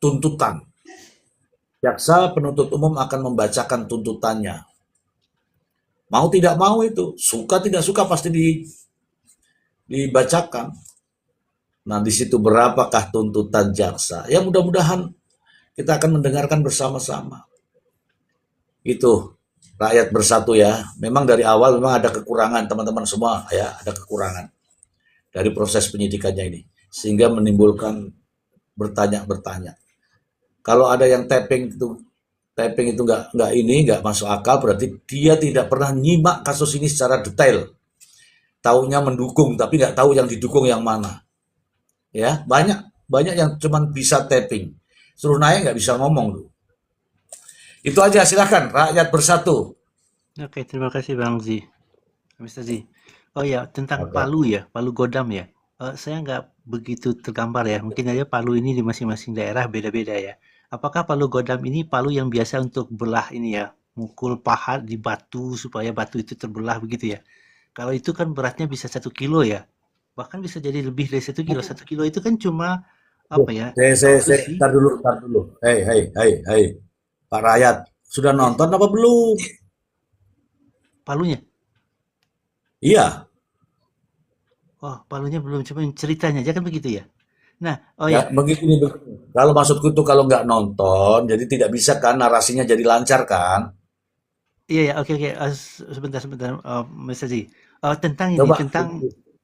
tuntutan. Jaksa penuntut umum akan membacakan tuntutannya. Mau tidak mau itu, suka tidak suka pasti dibacakan. Nah, di situ berapakah tuntutan jaksa? Ya mudah-mudahan kita akan mendengarkan bersama-sama. Itu rakyat bersatu ya. Memang dari awal memang ada kekurangan teman-teman semua ya, ada kekurangan dari proses penyidikannya ini. Sehingga menimbulkan bertanya-bertanya. Kalau ada yang tapping itu nggak masuk akal, berarti dia tidak pernah nyimak kasus ini secara detail. Taunya mendukung, tapi nggak tahu yang didukung yang mana. Ya, banyak yang cuma bisa tapping. Suruh naik nggak bisa ngomong tuh. Itu aja, silakan rakyat bersatu. Oke, terima kasih Bang Zi. Mr. Zi. Oh ya, tentang Oke. Palu ya, Palu Godam ya. Saya nggak begitu tergambar ya. Mungkin aja Palu ini di masing-masing daerah beda-beda ya. Apakah Palu Godam ini Palu yang biasa untuk belah ini ya, mukul pahat di batu supaya batu itu terbelah begitu ya? Kalau itu kan beratnya bisa 1 kilo ya. Bahkan bisa jadi lebih dari 1 kilo. 1 kilo itu kan cuma apa ya? Besi Tar dulu. Hei, hei, hei, hei. Pak Rakyat, sudah ya, nonton apa belum? palunya. Iya, Oh, palunya belum cuma ceritanya aja kan begitu ya. Nah, oh ya ya, begini. Kalau maksudku itu kalau nggak nonton, jadi tidak bisa kan narasinya jadi lancar kan? iya ya, oke oke. Sebentar sebentar, Mas Aji. Tentang ini, Coba. tentang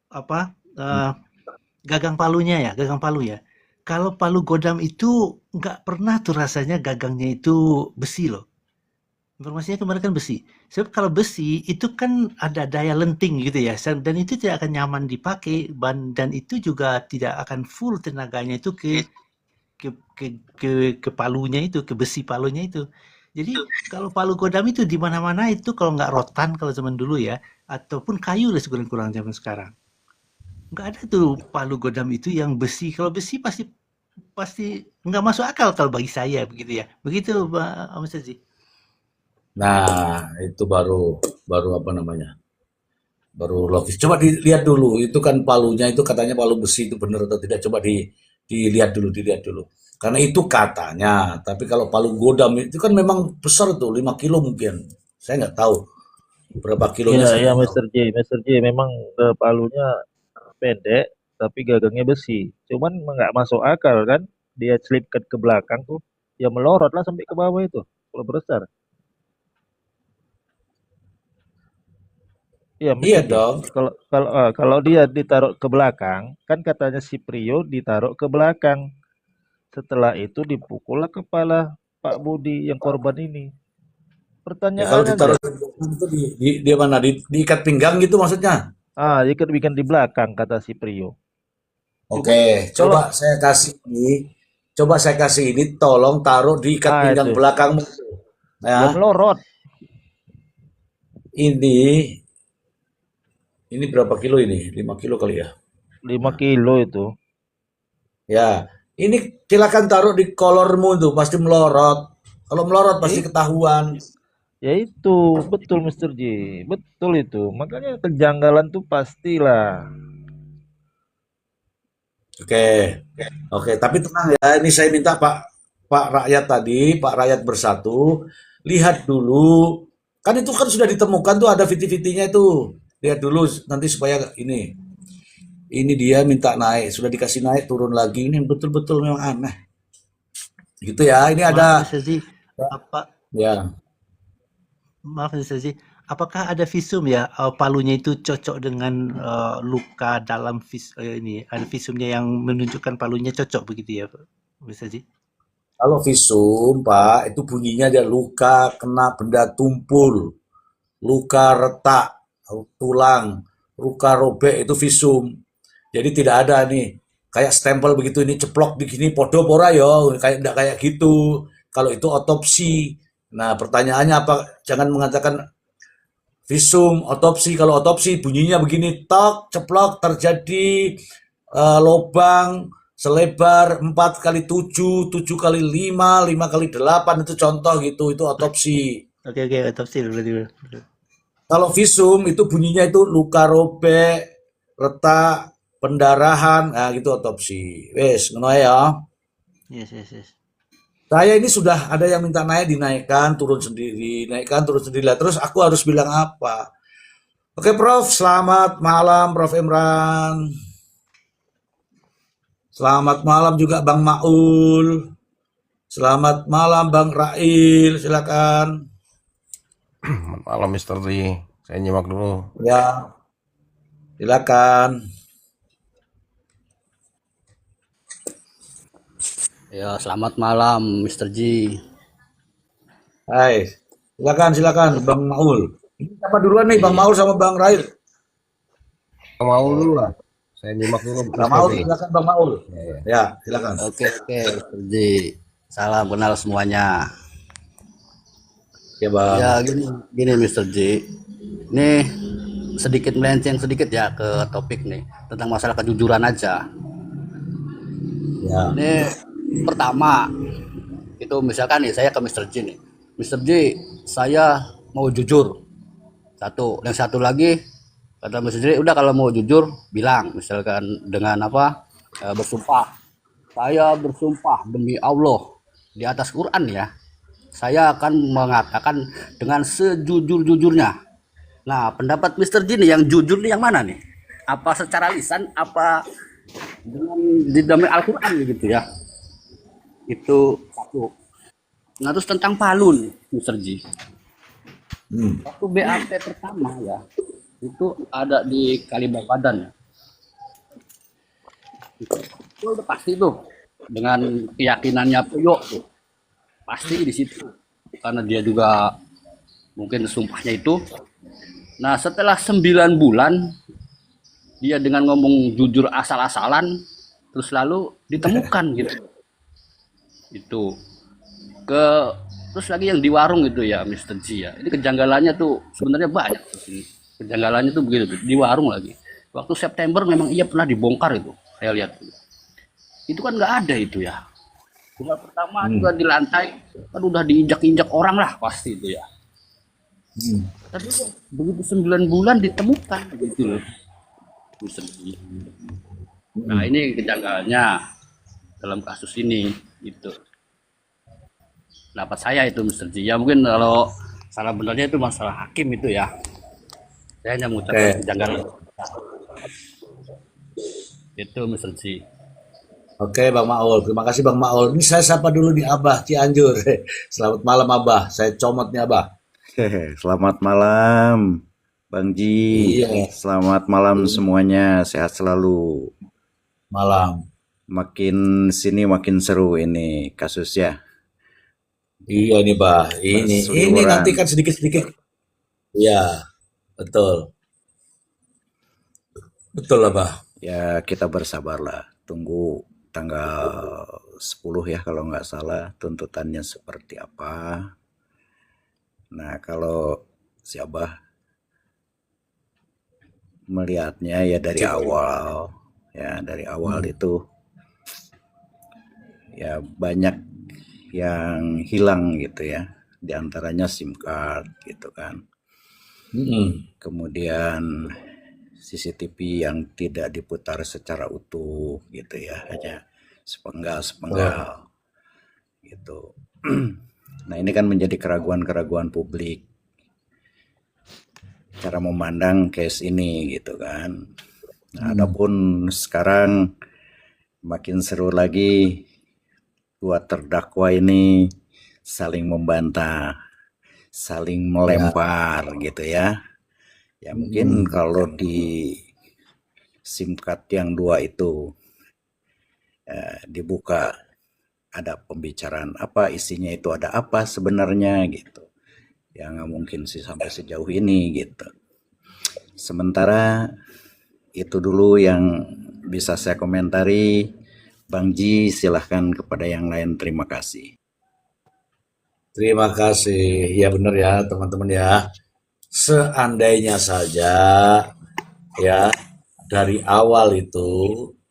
apa? eh, Gagang palunya ya, gagang palu ya. Kalau palu godam itu nggak pernah tuh rasanya gagangnya itu besi loh. Informasinya kemarin kan besi. Sebab kalau besi itu kan ada daya lenting gitu ya, dan itu tidak akan nyaman dipakai, dan itu juga tidak akan full tenaganya itu ke palunya itu, ke besi palunya itu. Jadi kalau palu godam itu di mana-mana itu kalau nggak rotan kalau zaman dulu ya, ataupun kayu lah sekurang-kurang zaman sekarang. Nggak ada tuh palu godam itu yang besi. Kalau besi pasti pasti nggak masuk akal kalau bagi saya begitu ya. Begitu Pak Mas Aji. Nah, itu baru baru apa namanya? Baru logis. Coba dilihat dulu, itu kan palunya itu katanya palu besi itu benar atau tidak? Coba dilihat dulu. Karena itu katanya, tapi kalau palu godam itu kan memang besar tuh, 5 kilo mungkin. Saya nggak tahu berapa Ya, kilonya saya ya nggak tahu. Mr. J memang palunya pendek tapi gagangnya besi. Cuman nggak masuk akal kan? Dia selipkan ke belakang tuh, ya melorot lah sampai ke bawah itu. Kalau besar. Iya, Iya Mr. J. dong. Kalau dia ditaruh ke belakang, kan katanya si Prio ditaruh ke belakang. Setelah itu dipukullah kepala Pak Budi yang korban ini. Ya kalau Pertanyaan aja. ditaruh di belakang itu di mana? Diikat pinggang gitu maksudnya? Jika bikin di belakang kata si Prio. Cuman Oke, kalau coba saya kasih ini, tolong taruh di ikat pinggang itu belakangmu. ya Ya, melorot ini berapa kilo ini? 5 kilo kali ya. 5 Nah, kilo itu. ya, ini silakan taruh di kolormu tuh, pasti melorot. Kalau melorot Ya, pasti ketahuan. ya itu betul Mister J. Betul itu. Makanya kejanggalan tuh pastilah. Oke, oke. Tapi tenang ya, ini saya minta Pak Rakyat tadi, Pak Rakyat Bersatu, lihat dulu. Kan itu kan sudah ditemukan tuh ada viti-vitinya itu. Lihat dulu nanti supaya ini dia minta naik, sudah dikasih naik turun lagi. Ini betul-betul memang aneh. Gitu ya. Ini Maaf ada Mas Aji, apa ya. maaf Mas Aji, apakah ada visum ya, palunya itu cocok dengan luka dalam ini ada visumnya yang menunjukkan palunya cocok begitu ya Mas Aji? Kalau visum, Pak, itu bunyinya dia luka kena benda tumpul, luka retak, tulang, luka robek itu visum. Jadi tidak ada nih kayak stempel begitu ini ceplok begini podo pora yo, kayak enggak kayak gitu. Kalau itu otopsi. Nah, pertanyaannya apa? Jangan mengatakan visum, otopsi. Kalau otopsi bunyinya begini, tok, ceplok, terjadi lubang selebar 4 kali 7, 7 kali 5, 5 kali 8 itu contoh gitu, itu otopsi. Oke oke, tafsir berarti. Kalau visum itu bunyinya itu luka robek, retak, pendarahan, nah gitu otopsi. Wes, ngono ae ya. Yes yes yes. Saya ini sudah ada yang minta naik, dinaikkan, turun sendiri, naikkan, turun sendiri. Lah, terus aku harus bilang apa? Oke, Prof. Selamat malam, Prof. Imran. Selamat malam juga Bang Maul. Selamat malam Bang Rail. Silakan. Malam Mister Z, saya nyimak dulu. Ya, silakan. Ya, selamat malam, Mr. G. Hai. Silakan Bang Maul. Ini siapa duluan nih, Bang Iya. Maul sama Bang Rail? Mau dulu lah, saya nyimak dulu Bang Mister Maul, Z. silakan Bang Maul. Ya, ya. Ya, silakan. Oke, Mr. G. Salam kenal semuanya. Ya, Bang. Ya, gini, Mr. G. Ini sedikit melenceng sedikit ya ke topik nih tentang masalah kejujuran aja. Ya. Ini pertama, itu misalkan nih saya ke Mr. G nih. Mr. G, saya mau jujur. Satu, dan satu lagi kata Mr. G, udah kalau mau jujur bilang, misalkan dengan apa? Bersumpah. Saya bersumpah demi Allah di atas Quran ya. Saya akan mengatakan dengan sejujur-jujurnya. Nah, pendapat Mr. G nih yang jujur nih yang mana nih? Apa secara lisan, apa dengan di dalam Al-Quran gitu ya? Itu satu. Nah, terus tentang Palu nih, Mr. G. Hmm. Waktu BAP pertama ya, itu ada di Kalibabadan ya. Itu udah pasti tuh dengan keyakinannya Puyo tuh. Pasti di situ. Karena dia juga mungkin sumpahnya itu. Nah, setelah 9 bulan dia dengan ngomong jujur asal-asalan terus lalu ditemukan gitu. Itu ke terus lagi yang di warung itu ya Mr. G ya. Ini kejanggalannya tuh sebenarnya banyak di sini. Kejanggalannya tuh begitu tuh, di warung lagi. Waktu September memang iya pernah dibongkar itu. Saya lihat. Itu kan nggak ada itu ya. Bunga pertama juga di lantai kan udah diinjak-injak orang lah pasti itu ya. Hmm. Tapi kok begitu 9 bulan ditemukan gitu loh. Mr. G. Nah, ini kejanggalannya dalam kasus ini itu. Pendapat saya itu Mr. G. Ya mungkin kalau salah benarnya itu masalah hakim itu ya. Saya hanya mengucapkan Oke. kejanggalan. Itu Mr. G. Oke, Bang Maul. Terima kasih Bang Maul. Ini saya sapa dulu di Abah Cianjur. Selamat malam Abah. Saya comot nih Abah. Selamat malam, Bang Ji. Iya, Selamat malam semuanya. Sehat selalu. malam. Makin sini makin seru ini kasusnya. Iya nih, Bah. Ini Berseliweran. nanti kan sedikit-sedikit. Iya, betul. Betul lah, Bah. Ya kita bersabarlah. Tunggu tanggal 10 ya kalau nggak salah tuntutannya seperti apa. Nah kalau si Abah melihatnya ya dari awal. Ya dari awal itu ya banyak yang hilang gitu ya. Di antaranya SIM card gitu kan. Mm-mm. Kemudian CCTV yang tidak diputar secara utuh gitu ya, hanya sepenggal gitu. Nah ini kan menjadi keraguan-keraguan publik cara memandang case ini gitu kan. Nah, adapun sekarang makin seru lagi, dua terdakwa ini saling membantah, saling melempar gitu ya. Ya mungkin kalau di SIM card yang dua itu dibuka ada pembicaraan apa, isinya itu ada apa sebenarnya gitu. Ya nggak mungkin sih sampai sejauh ini gitu. Sementara itu dulu yang bisa saya komentari. Bang Ji silahkan kepada yang lain, terima kasih. Terima kasih. Ya benar ya, teman-teman ya. Seandainya saja ya dari awal itu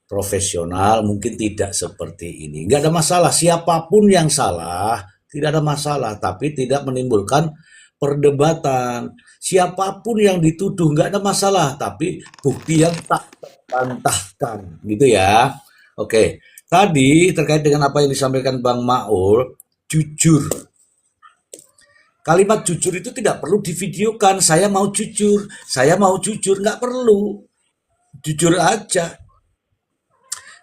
profesional mungkin tidak seperti ini. Nggak ada masalah. Siapapun yang salah, tidak ada masalah. Tapi tidak menimbulkan perdebatan. Siapapun yang dituduh nggak ada masalah. Tapi bukti yang tak terbantahkan. Gitu ya. Oke. Tadi terkait dengan apa yang disampaikan Bang Maul, jujur. Kalimat jujur itu tidak perlu divideokan. Saya mau jujur, nggak perlu. Jujur aja.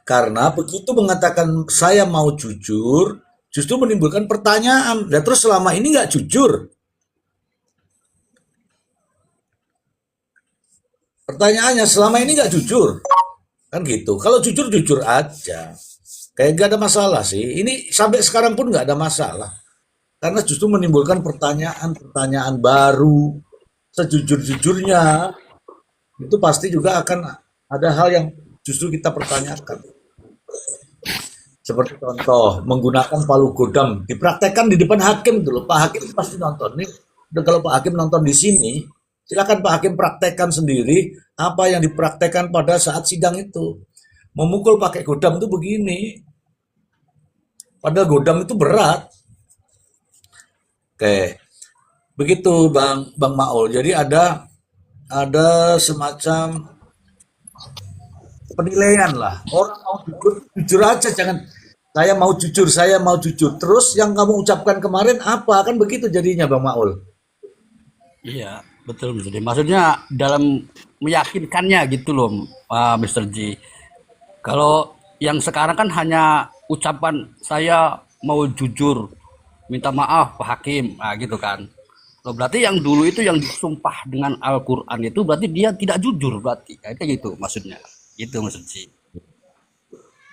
Karena begitu mengatakan saya mau jujur, justru menimbulkan pertanyaan. Dan terus selama ini nggak jujur. Pertanyaannya selama ini nggak jujur. Kan gitu. Kalau jujur, jujur aja. Kayak nggak ada masalah sih. Ini sampai sekarang pun nggak ada masalah. Karena justru menimbulkan pertanyaan-pertanyaan baru. Sejujur-jujurnya, itu pasti juga akan ada hal yang justru kita pertanyakan. Seperti contoh, menggunakan palu godam. Dipraktekkan di depan hakim dulu. Pak Hakim pasti nonton. Nih, kalau Pak Hakim nonton di sini, silakan Pak Hakim praktekkan sendiri apa yang dipraktekkan pada saat sidang itu. Memukul pakai godam itu begini. Padahal godam itu berat. Oke, begitu Bang Maul. Jadi ada semacam penilaian lah. Orang mau jujur, jujur aja, jangan saya mau jujur. Terus yang kamu ucapkan kemarin apa? Kan begitu jadinya Bang Maul. Iya, betul Mr. J. Maksudnya dalam meyakinkannya gitu loh, Mr. J. Kalau yang sekarang kan hanya ucapan saya mau jujur, minta maaf Pak Hakim, nah gitu kan. Loh, berarti yang dulu itu yang disumpah dengan Al-Quran itu berarti dia tidak jujur berarti. Kayak gitu maksudnya. Itu Mr. J.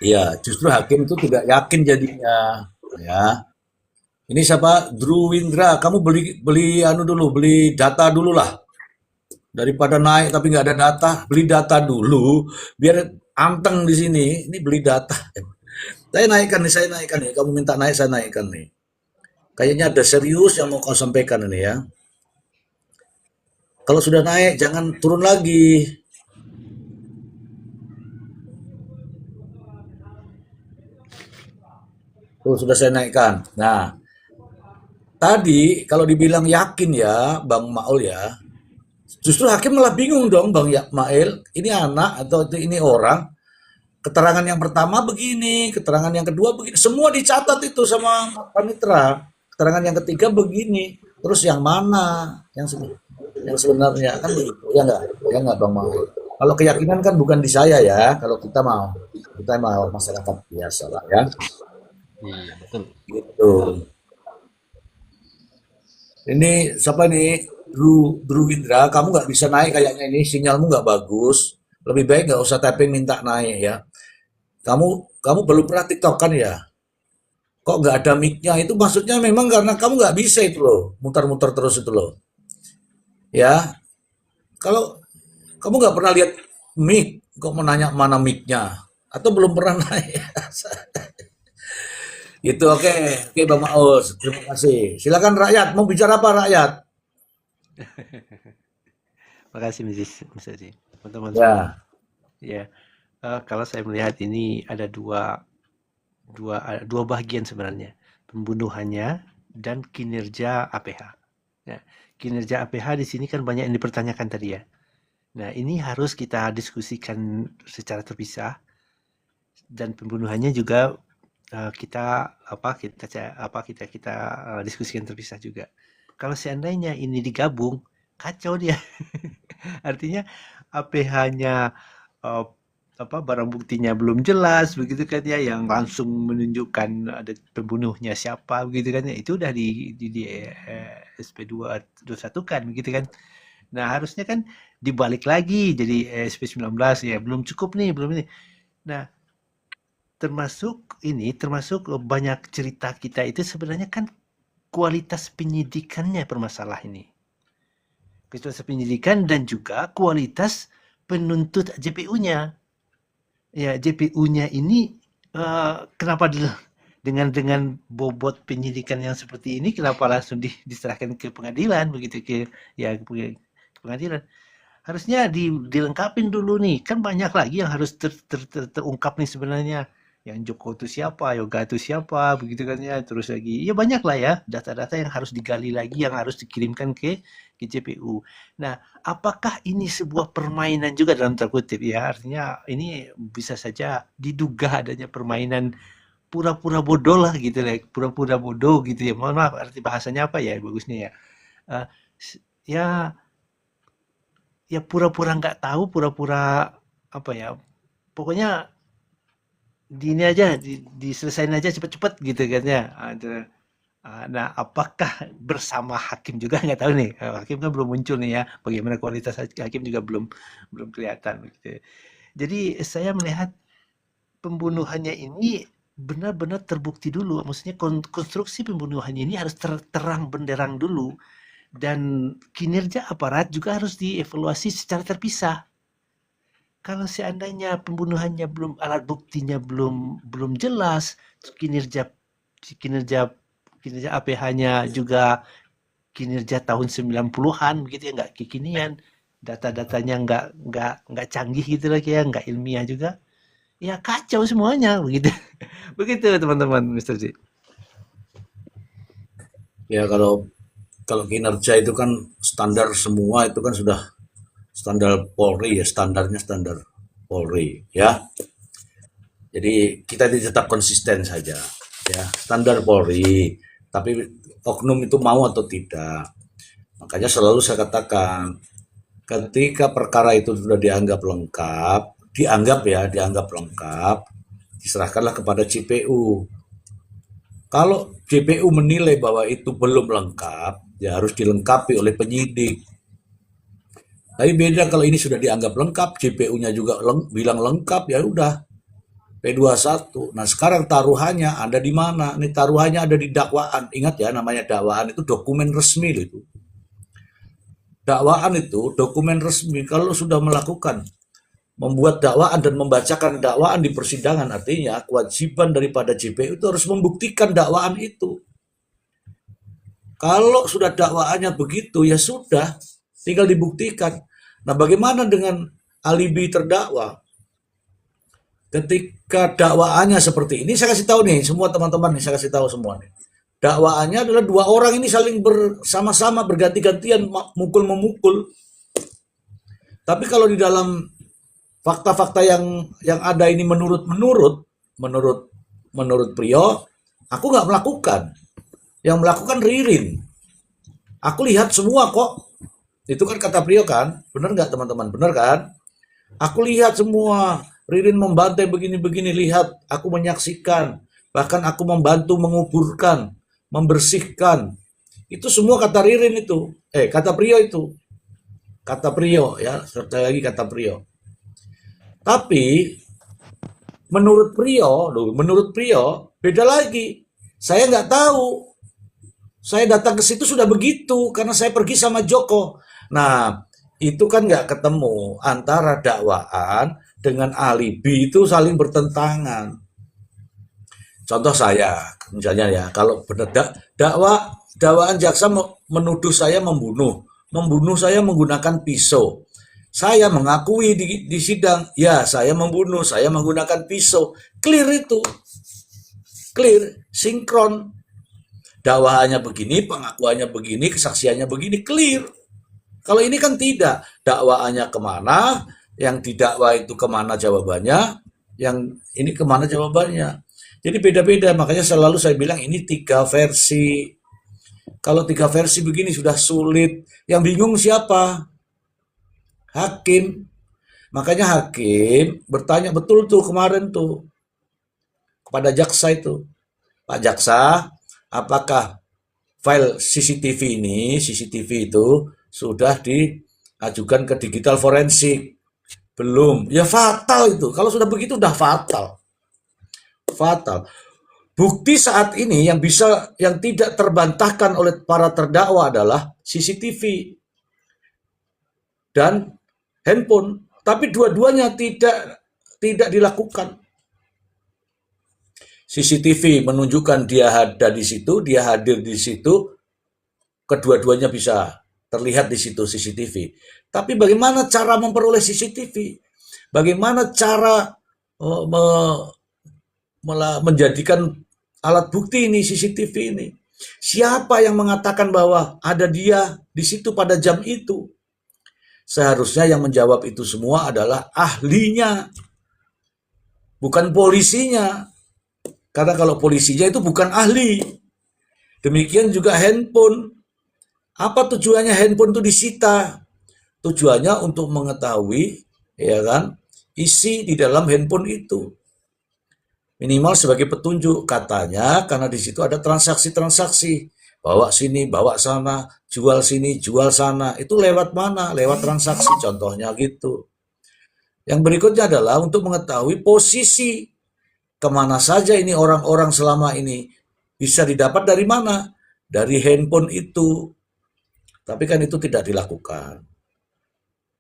Iya, justru hakim itu tidak yakin jadinya. Ya, ini siapa? Drew Windra, kamu beli beli data dulu lah. Daripada naik tapi nggak ada data, beli data dulu biar anteng di sini. Ini beli data. Saya naikkan nih. Kamu minta naik, saya naikkan nih. Kayaknya ada serius yang mau kau sampaikan ini ya. Kalau sudah naik, jangan turun lagi. Tuh, sudah saya naikkan. Nah, tadi kalau dibilang yakin ya, Bang Maul ya, justru hakim malah bingung dong, Bang Mail. Ini anak atau ini orang. Keterangan yang pertama begini, keterangan yang kedua begini. Semua dicatat itu sama panitera. Keterangan yang ketiga begini. Terus yang mana? Yang sebenarnya kan begitu. Ya enggak Bang Mail. Kalau keyakinan kan bukan di saya ya. Kalau kita mau masyarakat biasa lah ya. Iya, betul. Gitu. Ini siapa nih? Drew Windra, kamu nggak bisa naik kayaknya ini sinyalmu nggak bagus. Lebih baik nggak usah tapping minta naik ya. Kamu belum pernah TikTok kan ya? Kok nggak ada mic-nya? Itu maksudnya memang karena kamu nggak bisa itu loh, muter-muter terus itu loh. Ya, kalau kamu nggak pernah lihat mic, kok mau nanya mana mic-nya? Atau belum pernah naik? Itu oke Bang Maus, terima kasih. Silakan rakyat, mau bicara apa rakyat? Makasih Mr. J. Teman-teman Ya, semua. Ya, kalau saya melihat ini ada dua bagian sebenarnya, pembunuhannya dan kinerja APH. Ya, kinerja APH di sini kan banyak yang dipertanyakan tadi ya. Nah, ini harus kita diskusikan secara terpisah dan pembunuhannya juga kita diskusikan terpisah juga. Kalau seandainya ini digabung, kacau dia. Artinya APH-nya barang buktinya belum jelas begitu kan ya, yang langsung menunjukkan ada pembunuhnya siapa begitu kan ya, itu udah di SP221 kan begitu kan. Nah, harusnya kan dibalik lagi jadi SP19 ya, belum cukup nih, belum ini. Nah, termasuk banyak cerita kita itu sebenarnya kan kualitas penyidikannya bermasalah ini. Kualitas penyidikan dan juga kualitas penuntut JPU-nya. Ya, JPU-nya ini kenapa dengan bobot penyidikan yang seperti ini kenapa langsung diserahkan ke pengadilan begitu ke pengadilan. Harusnya dilengkapin dulu nih. Kan banyak lagi yang harus terungkap nih sebenarnya. Yang Joko itu siapa, Yoga itu siapa, begitu kan ya. Terus lagi, ya banyak lah ya data-data yang harus digali lagi, yang harus dikirimkan ke JPU. Nah, apakah ini sebuah permainan juga dalam tanda kutip ya? Artinya ini bisa saja diduga adanya permainan pura-pura bodoh lah gitu lah, pura-pura bodoh gitu ya. Mohon maaf arti bahasanya apa ya bagusnya ya. Eh, ya ya pura-pura nggak tahu, pura-pura apa ya. Pokoknya di ini aja, diselesain aja cepet-cepet gitu kan ya. Nah, apakah bersama hakim juga nggak tahu nih. Hakim kan belum muncul nih ya. Bagaimana kualitas hakim juga belum belum kelihatan gitu. Jadi saya melihat pembunuhannya ini benar-benar terbukti dulu. Maksudnya konstruksi pembunuhannya ini harus terang benderang dulu dan kinerja aparat juga harus dievaluasi secara terpisah. Kalau seandainya pembunuhannya belum, alat buktinya belum belum jelas, kinerja kinerja kinerja APH-nya juga kinerja tahun 90-an begitu ya, nggak kekinian, data-datanya nggak canggih gitu lagi ya, nggak ilmiah juga, ya kacau semuanya begitu. Begitu teman-teman Mister Z. Ya kalau kalau kinerja itu kan standar semua itu kan sudah standar Polri ya, standarnya standar Polri ya. Jadi kita tetap konsisten saja ya, standar Polri. Tapi oknum itu mau atau tidak. Makanya selalu saya katakan, ketika perkara itu sudah dianggap lengkap, dianggap lengkap, diserahkanlah kepada JPU. Kalau JPU menilai bahwa itu belum lengkap, ya harus dilengkapi oleh penyidik. Tapi beda kalau ini sudah dianggap lengkap, JPU-nya juga bilang lengkap, ya udah P21. Nah sekarang taruhannya ada di mana? Ini taruhannya ada di dakwaan. Ingat ya, namanya dakwaan itu dokumen resmi loh itu. Dakwaan itu dokumen resmi. Kalau sudah melakukan membuat dakwaan dan membacakan dakwaan di persidangan, artinya kewajiban daripada JPU itu harus membuktikan dakwaan itu. Kalau sudah dakwaannya begitu, ya sudah, tinggal dibuktikan. Nah bagaimana dengan alibi terdakwa? Ketika dakwaannya seperti ini, saya kasih tahu nih semua teman-teman nih, saya kasih tahu semua nih. Dakwaannya adalah dua orang ini saling bersama-sama berganti-gantian mukul-memukul. Tapi kalau di dalam fakta-fakta yang ada ini menurut Priyo, aku nggak melakukan. Yang melakukan Ririn. Aku lihat semua kok. Itu kan kata Priyo kan? Benar nggak teman-teman? Benar kan? Aku lihat semua. Ririn membantai begini-begini, lihat, aku menyaksikan, bahkan aku membantu menguburkan, membersihkan. Itu semua kata Ririn itu, kata Priyo itu. Kata Priyo ya, sekali lagi kata Priyo. Tapi menurut Priyo beda lagi. Saya nggak tahu. Saya datang ke situ sudah begitu karena saya pergi sama Joko. Nah, itu kan nggak ketemu antara dakwaan dengan alibi, itu saling bertentangan. Contoh saya, misalnya ya, kalau benar dakwaan jaksa menuduh saya membunuh saya menggunakan pisau. Saya mengakui di sidang, ya saya membunuh, saya menggunakan pisau. Clear itu, clear, sinkron. Dakwaannya begini, pengakuannya begini, kesaksiannya begini, clear. Kalau ini kan tidak, dakwaannya kemana, yang didakwa itu kemana jawabannya, yang ini kemana jawabannya. Jadi beda-beda, makanya selalu saya bilang ini 3 versi. Kalau 3 versi begini sudah sulit, yang bingung siapa? Hakim. Makanya hakim bertanya betul tuh kemarin tuh kepada jaksa itu, Pak Jaksa, apakah file CCTV itu sudah diajukan ke digital forensik? Belum. Ya fatal itu. Kalau sudah begitu udah fatal. Fatal. Bukti saat ini yang tidak terbantahkan oleh para terdakwa adalah CCTV dan handphone. Tapi dua-duanya tidak dilakukan. CCTV menunjukkan dia ada di situ, dia hadir di situ, kedua-duanya bisa terlihat di situ CCTV. Tapi bagaimana cara memperoleh CCTV? Bagaimana cara menjadikan alat bukti ini, CCTV ini? Siapa yang mengatakan bahwa ada dia di situ pada jam itu? Seharusnya yang menjawab itu semua adalah ahlinya, bukan polisinya. Karena kalau polisinya itu bukan ahli. Demikian juga handphone. Apa tujuannya handphone itu disita? Tujuannya untuk mengetahui, ya kan, isi di dalam handphone itu. Minimal sebagai petunjuk, katanya karena di situ ada transaksi-transaksi. Bawa sini, bawa sana, jual sini, jual sana. Itu lewat mana? Lewat transaksi, contohnya gitu. Yang berikutnya adalah untuk mengetahui posisi kemana saja ini orang-orang selama ini. Bisa didapat dari mana? Dari handphone itu. Tapi kan itu tidak dilakukan.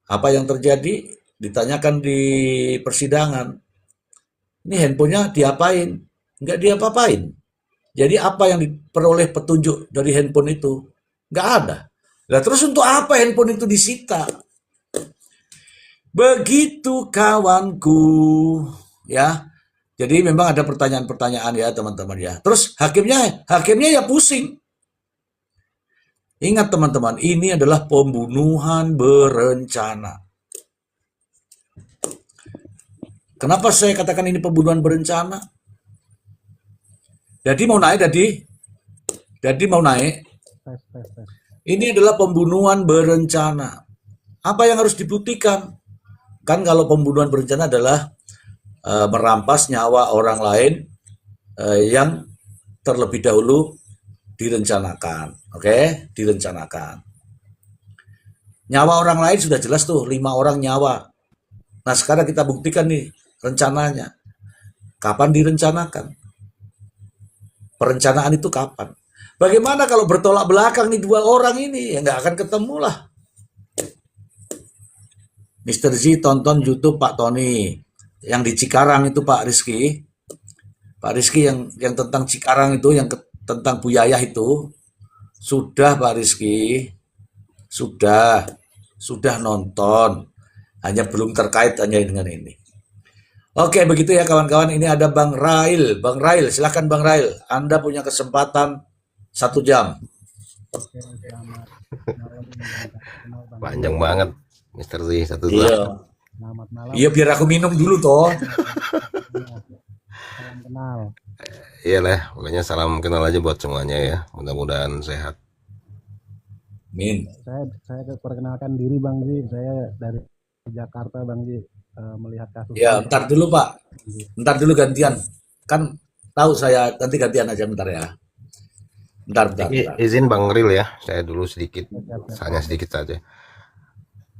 Apa yang terjadi? Ditanyakan di persidangan. Ini handphonenya diapain? Nggak diapa-apain. Jadi apa yang diperoleh petunjuk dari handphone itu? Nggak ada. Nah, terus untuk apa handphone itu disita? Begitu kawanku. Ya. Jadi memang ada pertanyaan-pertanyaan ya teman-teman ya. Terus hakimnya ya pusing. Ingat teman-teman, ini adalah pembunuhan berencana. Kenapa saya katakan ini pembunuhan berencana? Jadi mau naik, Jadi mau naik. Ini adalah pembunuhan berencana. Apa yang harus dibuktikan? Kan kalau pembunuhan berencana adalah merampas nyawa orang lain yang terlebih dahulu direncanakan. Oke? Direncanakan. Nyawa orang lain sudah jelas tuh, 5 orang nyawa. Nah sekarang kita buktikan nih rencananya. Kapan direncanakan? Perencanaan itu kapan? Bagaimana kalau bertolak belakang nih 2 orang ini? Ya nggak akan ketemu lah. Mr. Z tonton YouTube Pak Tony. Yang di Cikarang itu Pak Rizky. Pak Rizky yang tentang Cikarang itu, yang tentang Bu Yayah itu. Sudah Pak Rizky. Sudah nonton. Hanya belum terkait hanya dengan ini. Oke, begitu ya kawan-kawan. Ini ada Bang Rail. Bang Rail, silakan Bang Rail. Anda punya kesempatan 1 jam. Panjang banget, Mr. Z, 1 jam. Iya. Iya, biar aku minum dulu toh. Iyalah, pokoknya salam kenal aja buat semuanya ya. Mudah-mudahan sehat. Min. Saya perkenalkan diri Bang Ji, saya dari Jakarta Bang Ji, melihat kasus Ya, ini. ntar dulu Pak. Ntar dulu gantian. Kan tahu saya, nanti gantian aja bentar ya. Bentar. Izin Bang Ril ya, saya dulu sedikit, hanya sedikit saja.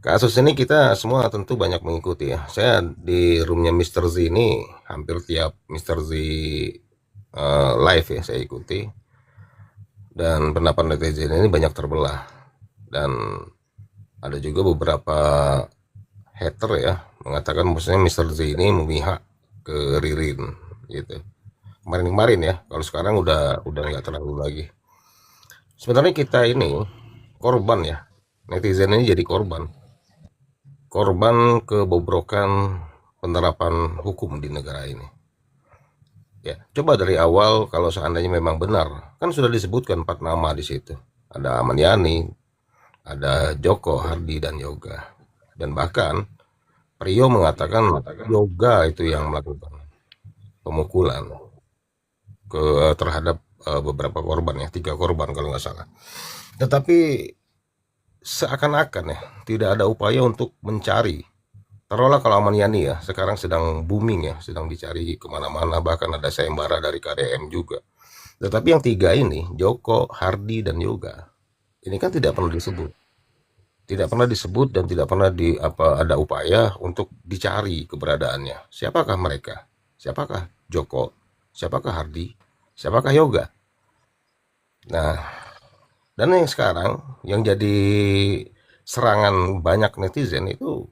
Kasus ini kita semua tentu banyak mengikuti ya. Saya di roomnya Mr. Z ini hampir tiap Mr. Z live ya saya ikuti. Dan pendapat netizen ini banyak terbelah. Dan ada juga beberapa hater ya mengatakan maksudnya Mr. Z ini memihak ke Ririn gitu. Kemarin ya, kalau sekarang udah nggak terlalu lagi. Sebenarnya kita ini korban ya, netizen ini jadi korban kebobrokan penerapan hukum di negara ini. Ya, coba dari awal kalau seandainya memang benar, kan sudah disebutkan 4 nama di situ. Ada Ahmad Yani, ada Joko, Hardi, dan Yoga. Dan bahkan Priyo mengatakan Yoga itu yang melakukan pemukulan terhadap beberapa korban ya, 3 korban kalau nggak salah. Tetapi seakan-akan ya tidak ada upaya untuk mencari. Taruhlah kalau Ahmad Yani ya sekarang sedang booming ya, sedang dicari kemana-mana, bahkan ada sayembara dari KDM juga. Tetapi yang 3 ini, Joko, Hardi, dan Yoga, ini kan tidak pernah disebut, dan tidak pernah ada upaya untuk dicari keberadaannya. Siapakah mereka? Siapakah Joko? Siapakah Hardi? Siapakah Yoga? Nah, dan yang sekarang yang jadi serangan banyak netizen itu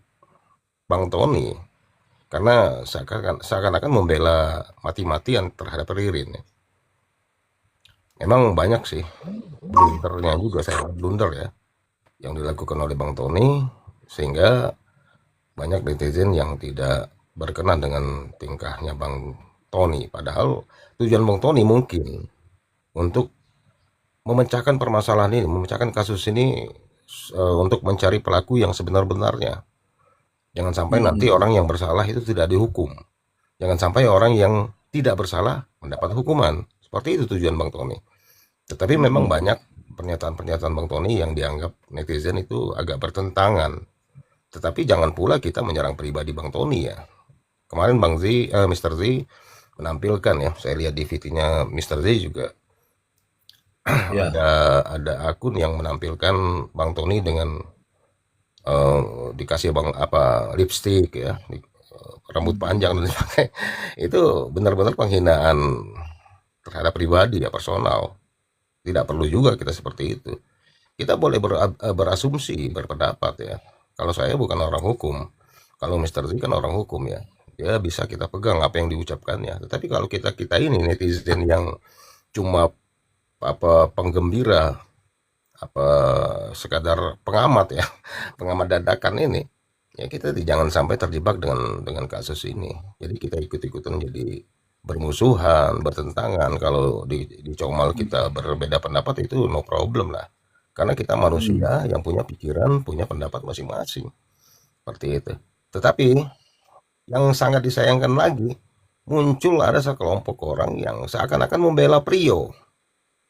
Bang Tony, karena seakan-akan membela mati-matian terhadap Ririn. Memang banyak sih blundernya juga, saya blunder ya, yang dilakukan oleh Bang Tony, sehingga banyak netizen yang tidak berkenan dengan tingkahnya Bang Tony. Padahal tujuan Bang Tony mungkin untuk memecahkan permasalahan ini, memecahkan kasus ini, untuk mencari pelaku yang sebenar-benarnya. Jangan sampai nanti orang yang bersalah itu tidak dihukum. Jangan sampai orang yang tidak bersalah mendapat hukuman. Seperti itu tujuan Bang Tony. Tetapi memang banyak pernyataan-pernyataan Bang Tony yang dianggap netizen itu agak bertentangan. Tetapi jangan pula kita menyerang pribadi Bang Tony ya. Kemarin Mr. Z menampilkan ya, saya lihat di VT-nya Mr. Z juga Ya. ada akun yang menampilkan Bang Tony dengan dikasih lipstick ya, rambut panjang dan dipakai. Itu benar-benar penghinaan terhadap pribadi ya, personal. Tidak perlu juga kita seperti itu. Kita boleh berasumsi, berpendapat ya. Kalau saya bukan orang hukum, kalau Mr. Z kan orang hukum ya, dia bisa kita pegang apa yang diucapkannya. Tetapi kalau kita ini netizen yang cuma penggembira, sekadar pengamat ya, pengamat dadakan ini, ya kita jangan sampai terjebak dengan kasus ini. Jadi kita ikut-ikutan jadi bermusuhan, bertentangan. Kalau di Comal kita berbeda pendapat itu no problem lah. Karena kita manusia yang punya pikiran, punya pendapat masing-masing. Seperti itu. Tetapi yang sangat disayangkan lagi, muncul ada sekelompok orang yang seakan-akan membela Priyo.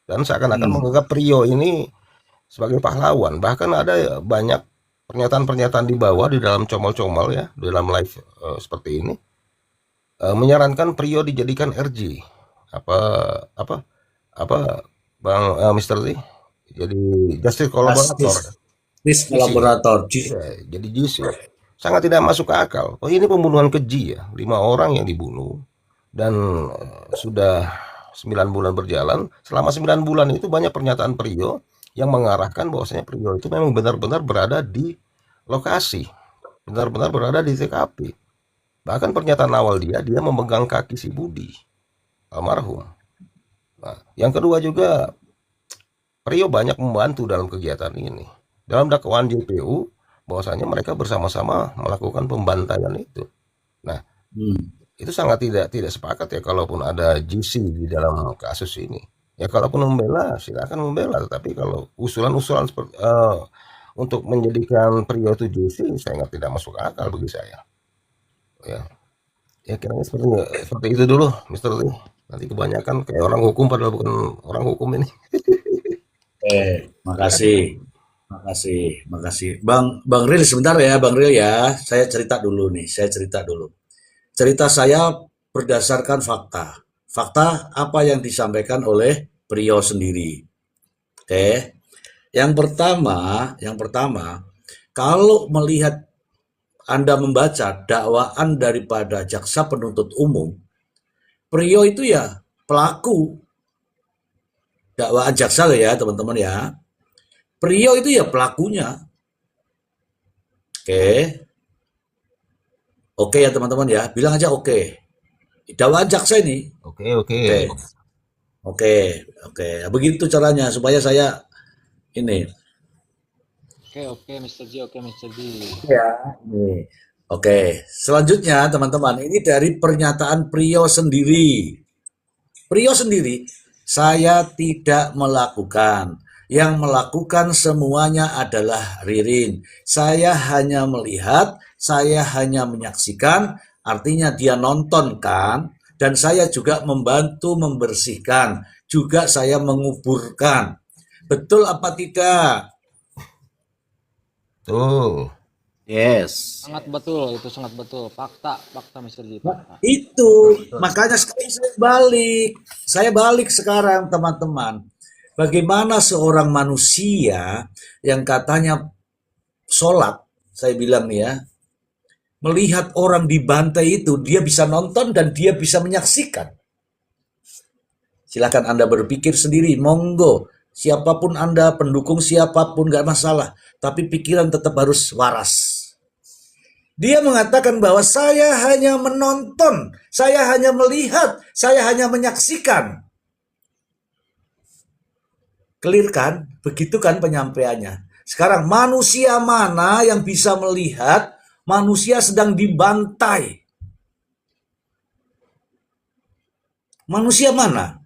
Dan seakan-akan menganggap Priyo ini sebagai pahlawan. Bahkan ada banyak pernyataan-pernyataan di bawah di dalam Comal-Comal ya, di dalam live seperti ini, menyarankan Priyo dijadikan RG. Apa Bang Mr. Z? Jadi justice kolaborator. Justice kolaborator. Ya, jadi JIS ya. Sangat tidak masuk akal. Oh, ini pembunuhan keji ya. 5 orang yang dibunuh dan sudah 9 bulan berjalan. Selama 9 bulan itu banyak pernyataan Priyo yang mengarahkan bahwasanya Priyo itu memang benar-benar berada di lokasi, benar-benar berada di TKP. Bahkan pernyataan awal dia memegang kaki si Budi almarhum. Nah, yang kedua juga Priyo banyak membantu dalam kegiatan ini. Dalam dakwaan JPU bahwasanya mereka bersama-sama melakukan pembantaian itu. Nah, itu sangat tidak sepakat ya kalaupun ada GC di dalam kasus ini. Ya kalaupun membela silakan membela, tetapi kalau usulan-usulan seperti untuk menjadikan Priyo itu GC sangat tidak masuk akal bagi saya. Ya kiranya seperti itu dulu Mr. Lee. Nanti kebanyakan kayak orang hukum padahal bukan orang hukum ini. Makasih. Bang Ril sebentar ya, Bang Ril ya. Saya cerita dulu. Cerita saya berdasarkan fakta. Fakta apa yang disampaikan oleh Priyo sendiri. Oke. Yang pertama, kalau melihat Anda membaca dakwaan daripada jaksa penuntut umum, Priyo itu ya pelaku dakwaan jaksa ya teman-teman ya. Priyo itu ya pelakunya. Oke ya teman-teman ya, bilang aja oke. Dakwaan jaksa ini. Oke. Begitu caranya supaya saya ini. Oke, Mr. G. Ya. Oke, selanjutnya teman-teman, ini dari pernyataan Priyo sendiri. Saya tidak melakukan. Yang melakukan semuanya adalah Ririn. Saya hanya melihat, saya hanya menyaksikan, artinya dia nonton kan, dan saya juga membantu membersihkan, juga saya menguburkan. Betul apa tidak? Tuh. Yes. Sangat betul, itu sangat betul. Fakta Mr. G. Itu, makanya sekarang saya balik sekarang teman-teman. Bagaimana seorang manusia yang katanya sholat, saya bilang nih ya, melihat orang dibantai itu, dia bisa nonton dan dia bisa menyaksikan. Silakan Anda berpikir sendiri, monggo. Siapapun Anda, pendukung siapapun, gak masalah. Tapi pikiran tetap harus waras. Dia mengatakan bahwa saya hanya menonton, saya hanya melihat, saya hanya menyaksikan. Clear kan? Begitu kan penyampaiannya. Sekarang manusia mana yang bisa melihat manusia sedang dibantai? Manusia mana?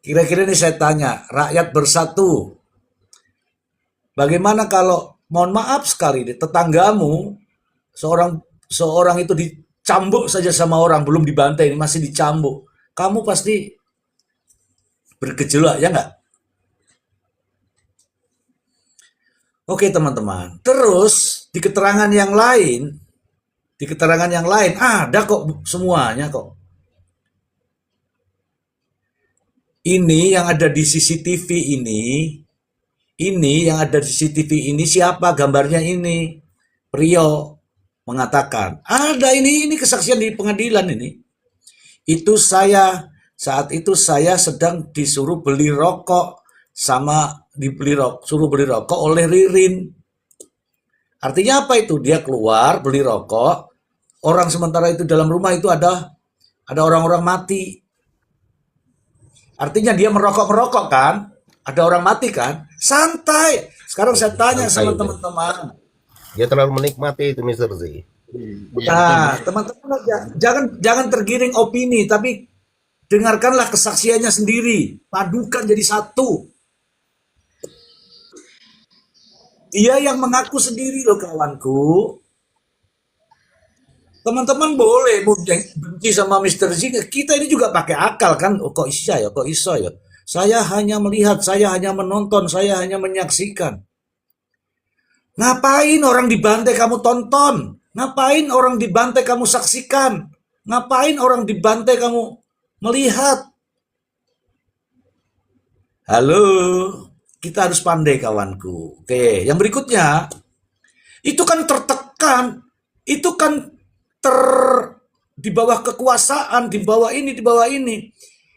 Kira-kira ini saya tanya, rakyat bersatu. Bagaimana kalau, mohon maaf sekali, tetanggamu, seorang itu dicambuk saja sama orang, belum dibantai, ini masih dicambuk. Kamu pasti bergejolak, ya nggak? Oke teman-teman. Terus di keterangan yang lain, ada kok semuanya kok. Ini yang ada di CCTV ini yang ada di CCTV ini siapa gambarnya ini? Priyo mengatakan, ada ini kesaksian di pengadilan ini. Itu saat itu saya sedang disuruh beli rokok suruh beli rokok oleh Ririn. Artinya apa itu? Dia keluar beli rokok, orang sementara itu dalam rumah itu ada orang-orang mati. Artinya dia merokok kan? Ada orang mati kan? Santai. Sekarang saya tanya Santai sama itu. teman-teman. Dia terlalu menikmati itu Mr. Z. Nah, teman-teman jangan tergiring opini, tapi dengarkanlah kesaksiannya sendiri. Padukan jadi satu. Dia yang mengaku sendiri loh kawanku. Teman-teman boleh benci sama Mr. Z. Kita ini juga pakai akal kan. Oh, kok iso ya. Saya hanya melihat, saya hanya menonton, saya hanya menyaksikan. Ngapain orang dibantai kamu tonton? Ngapain orang dibantai kamu saksikan? Ngapain orang dibantai kamu melihat? Halo, kita harus pandai kawanku. Oke, yang berikutnya, itu kan tertekan, itu kan di bawah kekuasaan, di bawah ini.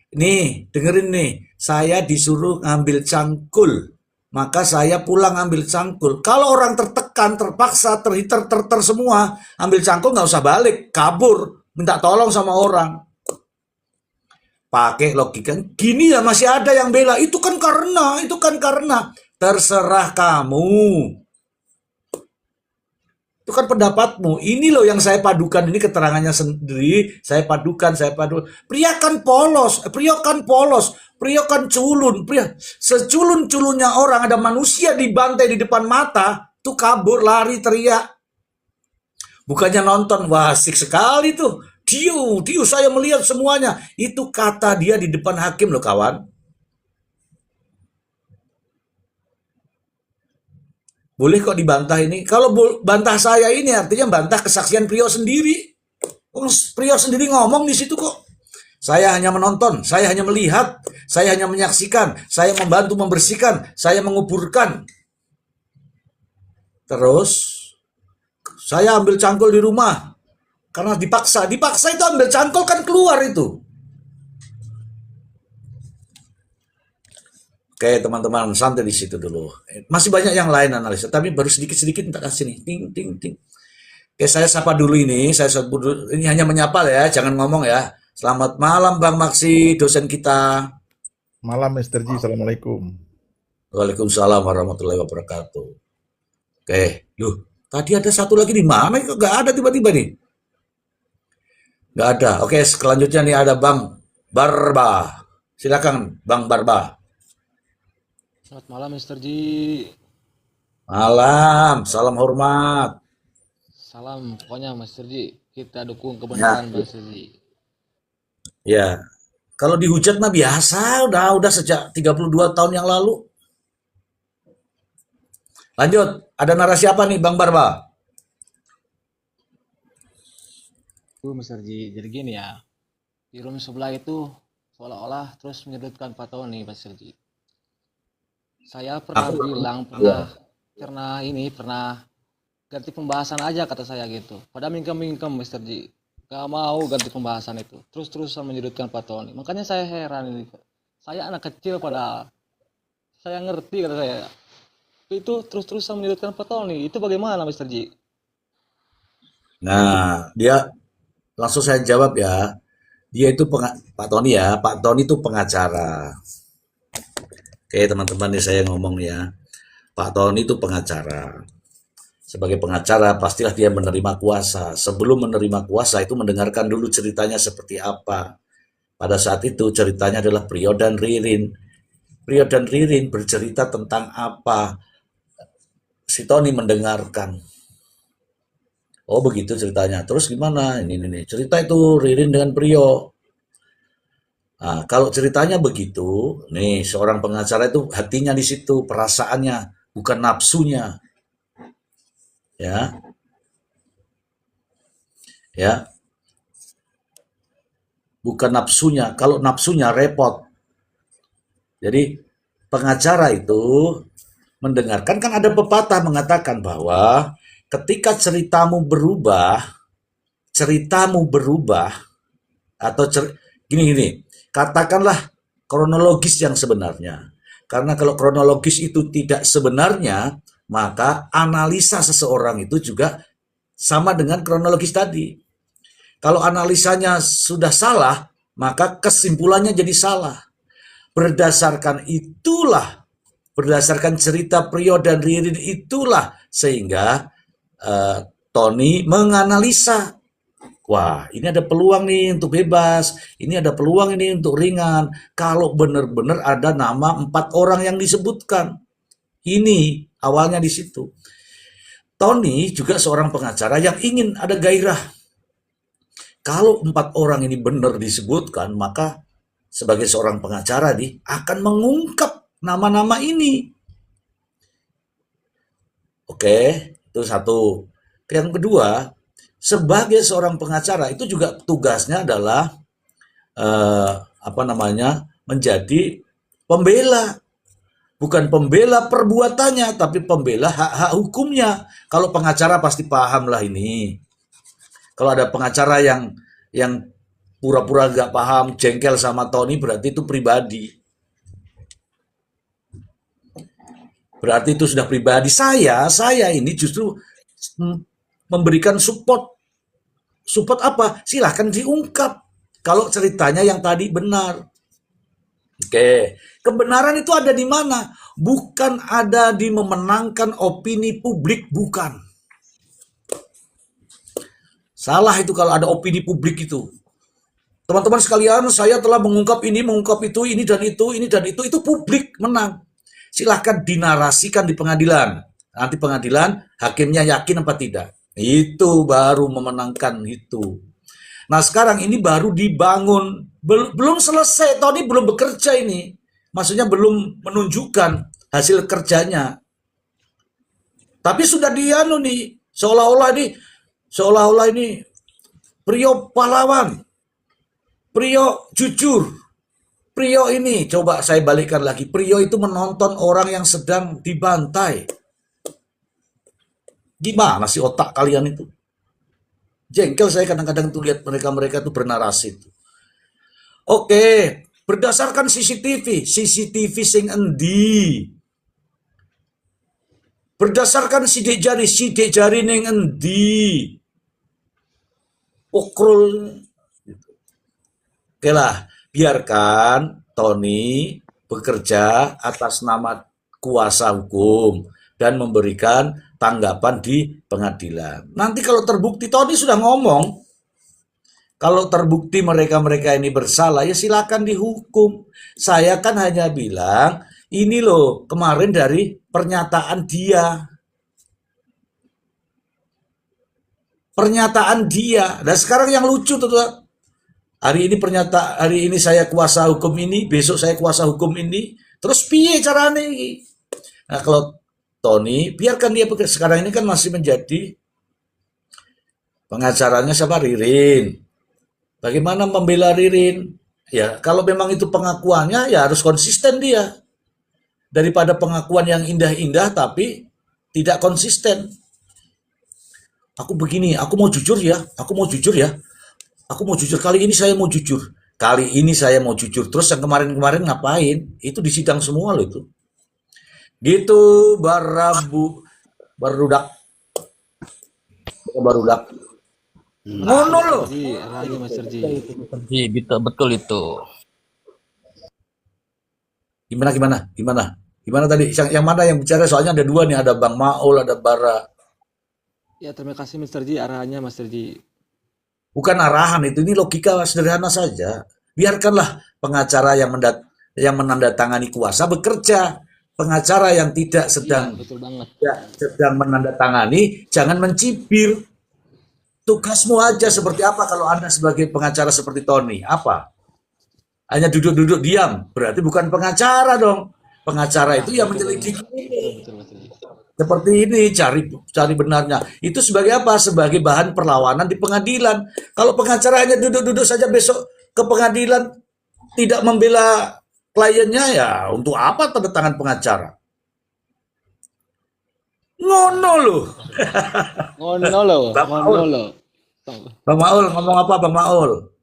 Nih, dengerin nih, saya disuruh ngambil cangkul, maka saya pulang ambil cangkul. Kalau orang tertekan, terpaksa, terhiter semua, ambil cangkul nggak usah balik, kabur, minta tolong sama orang. Pakai logika, gini ya masih ada yang bela, itu kan karena, terserah kamu. Itu kan pendapatmu. Ini loh yang saya padukan, ini keterangannya sendiri, saya padukan. Pria kan polos, pria kan culun, seculun-culunnya orang, ada manusia dibantai di depan mata, tuh kabur, lari, teriak. Bukannya nonton, wah asik sekali tuh. Diu, saya melihat semuanya. Itu kata dia di depan hakim loh kawan. Boleh kok dibantah ini. Kalau bantah saya ini artinya bantah kesaksian Priyo sendiri. Priyo sendiri ngomong di situ kok. Saya hanya menonton, saya hanya melihat, saya hanya menyaksikan, saya membantu membersihkan, saya menguburkan. Terus saya ambil cangkul di rumah. Karena dipaksa itu ambil cangkul kan keluar itu. Oke teman-teman, santai di situ dulu. Masih banyak yang lain analisa, tapi baru sedikit-sedikit minta kasih nih. Ting. Oke, saya sapa dulu ini. Ini hanya menyapa ya, jangan ngomong ya. Selamat malam Bang Maksi, dosen kita. Malam Mr. G, Assalamualaikum. Waalaikumsalam warahmatullahi wabarakatuh. Oke, tadi ada satu lagi di mana? Kok nggak ada tiba-tiba nih? Nggak ada. Oke, selanjutnya nih ada Bang Barba. Silakan Bang Barba. Selamat malam Mr. G. Malam, salam hormat. Salam, pokoknya Mr. G. Kita dukung kebenaran Mr. G. Ya, kalau dihujat mah biasa, udah sejak 32 tahun yang lalu. Lanjut, ada narasi apa nih Bang Barba? Mr. G. Jadi gini ya, di room sebelah itu seolah-olah terus menyudutkan Pak Tony, Mr. G. Saya pernah bilang, pernah ganti pembahasan aja kata saya gitu. Pada mingkem Mr. G. Gak mau ganti pembahasan itu. Terus-terusan menyudutkan Pak Tony. Makanya saya heran ini. Saya anak kecil padahal. Saya ngerti kata saya. Itu terus-terusan menyudutkan Pak Tony. Itu bagaimana Mr. G? Nah, dia langsung saya jawab ya. Dia itu Pak Tony ya. Pak Tony itu pengacara. Oke teman-teman nih saya ngomong ya. Pak Tony itu pengacara. Sebagai pengacara pastilah dia menerima kuasa. Sebelum menerima kuasa itu mendengarkan dulu ceritanya seperti apa. Pada saat itu ceritanya adalah Priyo dan Ririn. Priyo dan Ririn bercerita tentang apa. Si Tony mendengarkan. Oh begitu ceritanya. Terus gimana? Ini cerita itu Ririn dengan Priyo. Nah, kalau ceritanya begitu, nih seorang pengacara itu hatinya di situ, perasaannya, bukan nafsunya, ya, ya, bukan nafsunya. Kalau nafsunya repot. Jadi pengacara itu mendengarkan, kan ada pepatah mengatakan bahwa ketika ceritamu berubah atau gini, katakanlah kronologis yang sebenarnya. Karena kalau kronologis itu tidak sebenarnya, maka analisa seseorang itu juga sama dengan kronologis tadi. Kalau analisanya sudah salah, maka kesimpulannya jadi salah. Berdasarkan cerita Priyo dan Ririn itulah sehingga Tony menganalisa. Wah, ini ada peluang nih untuk bebas, ini ada peluang ini untuk ringan. Kalau benar-benar ada nama 4 orang yang disebutkan. Ini awalnya di situ. Tony juga seorang pengacara yang ingin ada gairah. Kalau 4 orang ini benar disebutkan, maka sebagai seorang pengacara akan mengungkap nama-nama ini. Oke, itu satu. Yang kedua, sebagai seorang pengacara itu juga tugasnya adalah menjadi pembela, bukan pembela perbuatannya, tapi pembela hak-hak hukumnya. Kalau pengacara pasti paham lah ini. Kalau ada pengacara yang pura-pura gak paham, jengkel sama Tony, berarti itu pribadi. Berarti itu sudah pribadi. Saya ini justru memberikan support. Support apa? Silahkan diungkap. Kalau ceritanya yang tadi benar. Oke. Kebenaran itu ada di mana? Bukan ada di memenangkan opini publik, bukan. Salah itu kalau ada opini publik itu. Teman-teman sekalian, saya telah mengungkap ini, mengungkap itu, ini dan itu publik menang. Silahkan dinarasikan di pengadilan. Nanti pengadilan, hakimnya yakin apa tidak. Itu baru memenangkan itu. Nah sekarang ini baru dibangun. Belum selesai, Tony belum bekerja ini. Maksudnya belum menunjukkan hasil kerjanya. Tapi sudah dianu nih, seolah-olah ini Priyo pahlawan. Priyo jujur. Priyo ini, coba saya balikkan lagi. Priyo itu menonton orang yang sedang dibantai. Gimana sih otak kalian itu? Jengkel saya kadang-kadang tuh lihat mereka itu bernarasi itu. Oke, berdasarkan CCTV sing endi. Berdasarkan sidik jari ning endi. Pokrol. Oke lah, biarkan Tony bekerja atas nama kuasa hukum dan memberikan tanggapan di pengadilan. Nanti kalau terbukti, Tony sudah ngomong, kalau terbukti mereka-mereka ini bersalah, ya silakan dihukum. Saya kan hanya bilang, ini loh kemarin dari pernyataan dia. Dan sekarang yang lucu tuh, hari ini saya kuasa hukum ini, besok saya kuasa hukum ini, terus piye caranya ini? Nah kalau Tony, biarkan dia bekerja. Sekarang ini kan masih menjadi pengacaranya siapa? Ririn. Bagaimana membela Ririn? Ya kalau memang itu pengakuannya, ya harus konsisten dia. Daripada pengakuan yang indah-indah tapi tidak konsisten. Aku begini, aku mau jujur ya. Kali ini saya mau jujur. Terus yang kemarin-kemarin ngapain? Itu di sidang semua loh itu. Gitu barudak. Ngono loh. Mas Serji. Betul itu. Gimana tadi? Yang mana yang bicara? Soalnya ada 2 nih, ada Bang Maul, ada Bara. Ya, terima kasih Mas Serji arahannya Mas Serji. Bukan arahan itu, ini logika sederhana saja. Biarkanlah pengacara yang menandatangani kuasa bekerja. Pengacara yang tidak sedang Betul banget. menandatangani jangan mencibir. tugasmu aja seperti apa kalau Anda sebagai pengacara seperti Tony? Apa? Hanya duduk-duduk diam, berarti bukan pengacara dong. Pengacara Nah, itu yang betul, menyelidiki betul. seperti ini, cari benarnya. Itu sebagai apa? Sebagai bahan perlawanan di pengadilan. Kalau pengacara hanya duduk-duduk saja besok ke pengadilan tidak membela kliennya, ya untuk apa tanda tangan pengacara? Ngono loh. Ngono loh, Bang ngono Maul, loh. Bang Maul ngomong apa Bang Maul?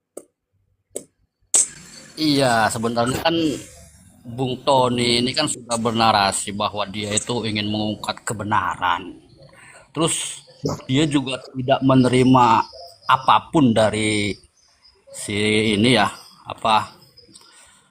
Iya, sebenarnya kan Bung Tony ini kan sudah bernarasi bahwa dia itu ingin mengungkap kebenaran. Terus dia juga tidak menerima apapun dari si ini ya, apa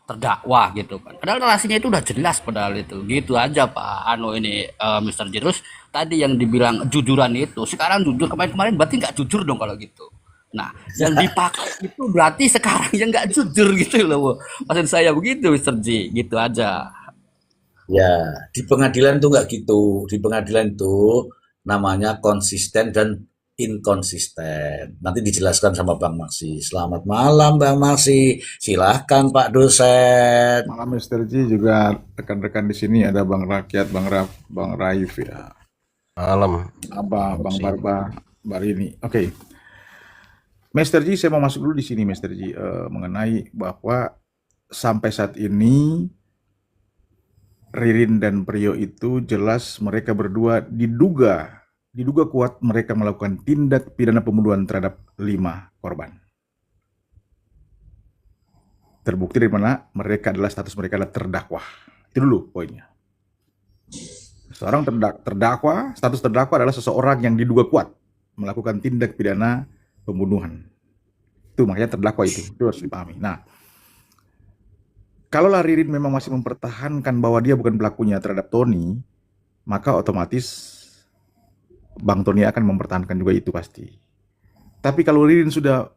terdakwa gitu kan. Padahal narasinya itu udah jelas padahal itu. Gitu aja Pak Anu ini Mr. Jirus tadi yang dibilang jujuran itu sekarang jujur, kemarin-kemarin berarti nggak jujur dong kalau gitu. Nah, yang dipakai itu berarti sekarang yang nggak jujur gitu loh. Maksud saya begitu Mr. J, gitu aja. Ya, di pengadilan itu nggak gitu. Di pengadilan itu namanya konsisten dan inkonsisten. Nanti dijelaskan sama Bang Maksi. Selamat malam Bang Maksi. Silahkan Pak dosen. Malam Mr. Ji, juga rekan-rekan di sini ada Bang Rakyat, Bang Raf, Bang Raif ya. Malam. Bang Barba, Barini. Oke. Mr. Ji, saya mau masuk dulu di sini Mr. Ji, mengenai bahwa sampai saat ini Ririn dan Priyo itu jelas mereka berdua diduga kuat mereka melakukan tindak pidana pembunuhan terhadap 5 korban. Terbukti dari mana mereka adalah status mereka adalah terdakwa. Itu dulu poinnya. Seorang terdakwa, status terdakwa adalah seseorang yang diduga kuat melakukan tindak pidana pembunuhan. Itu makanya terdakwa itu harus dipahami. Nah, kalau Ririn memang masih mempertahankan bahwa dia bukan pelakunya terhadap Tony, maka otomatis Bang Tony akan mempertahankan juga itu pasti. Tapi kalau Ririn sudah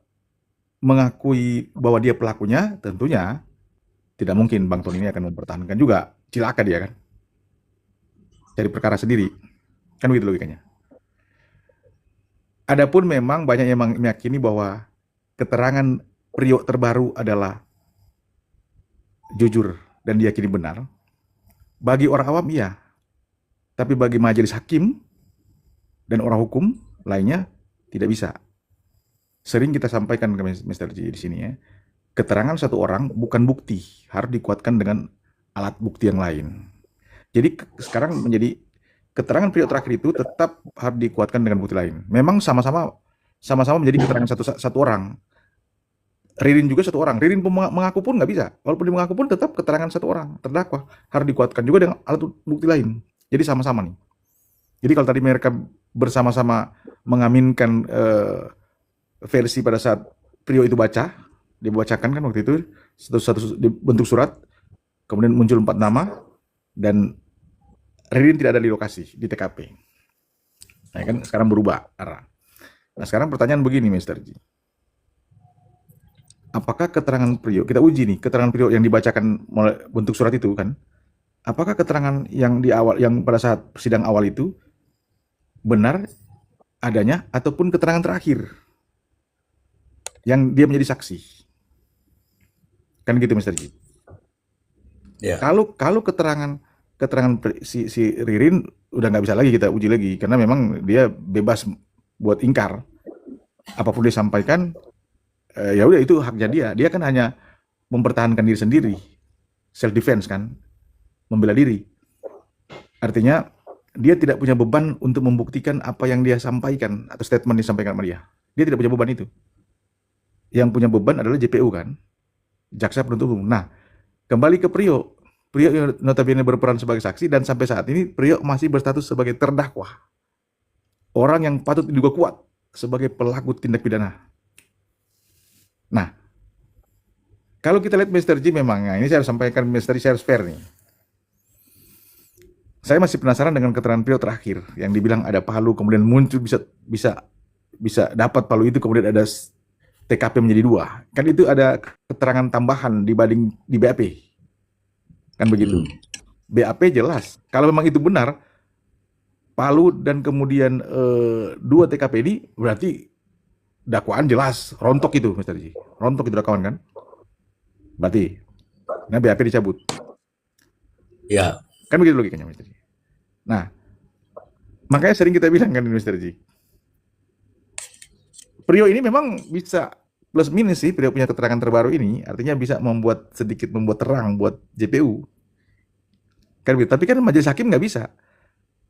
mengakui bahwa dia pelakunya, tentunya tidak mungkin Bang Tony ini akan mempertahankan juga. Cilaka dia kan. Cari perkara sendiri. Kan begitu logikanya. Adapun memang banyak yang meyakini bahwa keterangan Priyo terbaru adalah jujur dan diyakini benar. Bagi orang awam iya. Tapi bagi majelis hakim dan orang hukum lainnya tidak bisa. Sering kita sampaikan ke Mr. J di sini ya. Keterangan satu orang bukan bukti, harus dikuatkan dengan alat bukti yang lain. Jadi sekarang menjadi keterangan Priyo terakhir itu tetap harus dikuatkan dengan bukti lain. Memang sama-sama menjadi keterangan satu orang. Ririn juga satu orang. Ririn mengaku pun nggak bisa. Walaupun dia mengaku pun tetap keterangan satu orang terdakwa. Harus dikuatkan juga dengan alat bukti lain. Jadi sama-sama nih. Jadi kalau tadi mereka bersama-sama mengaminkan versi pada saat Priyo itu dibacakan kan waktu itu satu bentuk surat, kemudian muncul 4 nama dan Ririn tidak ada di lokasi di TKP. Nah kan sekarang berubah arah. Nah sekarang pertanyaan begini Mr. Ji. Apakah keterangan Priyo, kita uji nih, keterangan Priyo yang dibacakan bentuk surat itu kan, apakah keterangan yang di awal, yang pada saat sidang awal itu benar adanya ataupun keterangan terakhir yang dia menjadi saksi? Kan gitu Mr. Ji. Ya. Kalau keterangan si Ririn udah nggak bisa lagi kita uji lagi karena memang dia bebas buat ingkar apapun dia sampaikan, ya udah itu haknya dia kan hanya mempertahankan diri sendiri, self defense kan, membela diri. Artinya dia tidak punya beban untuk membuktikan apa yang dia sampaikan atau statement disampaikan sama dia tidak punya beban itu. Yang punya beban adalah JPU kan, jaksa penuntut umum. Nah kembali ke Priyo yang notabene berperan sebagai saksi dan sampai saat ini Priyo masih berstatus sebagai terdakwa. Orang yang patut diduga kuat sebagai pelaku tindak pidana. Nah, kalau kita lihat Mr. J memang, nah ini saya harus sampaikan Mr. J, saya harus fair nih. Saya masih penasaran dengan keterangan Priyo terakhir yang dibilang ada Palu kemudian muncul bisa dapat Palu itu kemudian ada TKP menjadi 2. Kan itu ada keterangan tambahan dibanding di BAP. Kan begitu. BAP jelas. Kalau memang itu benar, Palu dan kemudian 2 TKP ini berarti dakwaan jelas rontok itu, Mr. Ji. Rontok itu dakwaan kan? Berarti, nah BAP dicabut. Ya, Kan begitu logikanya, Mr. Ji. Nah, makanya sering kita bilang kan, Mr. Ji. Priok ini memang bisa plus minus sih, Priok punya keterangan terbaru ini, artinya bisa sedikit membuat terang buat JPU. Kan begitu. Tapi kan majelis hakim nggak bisa.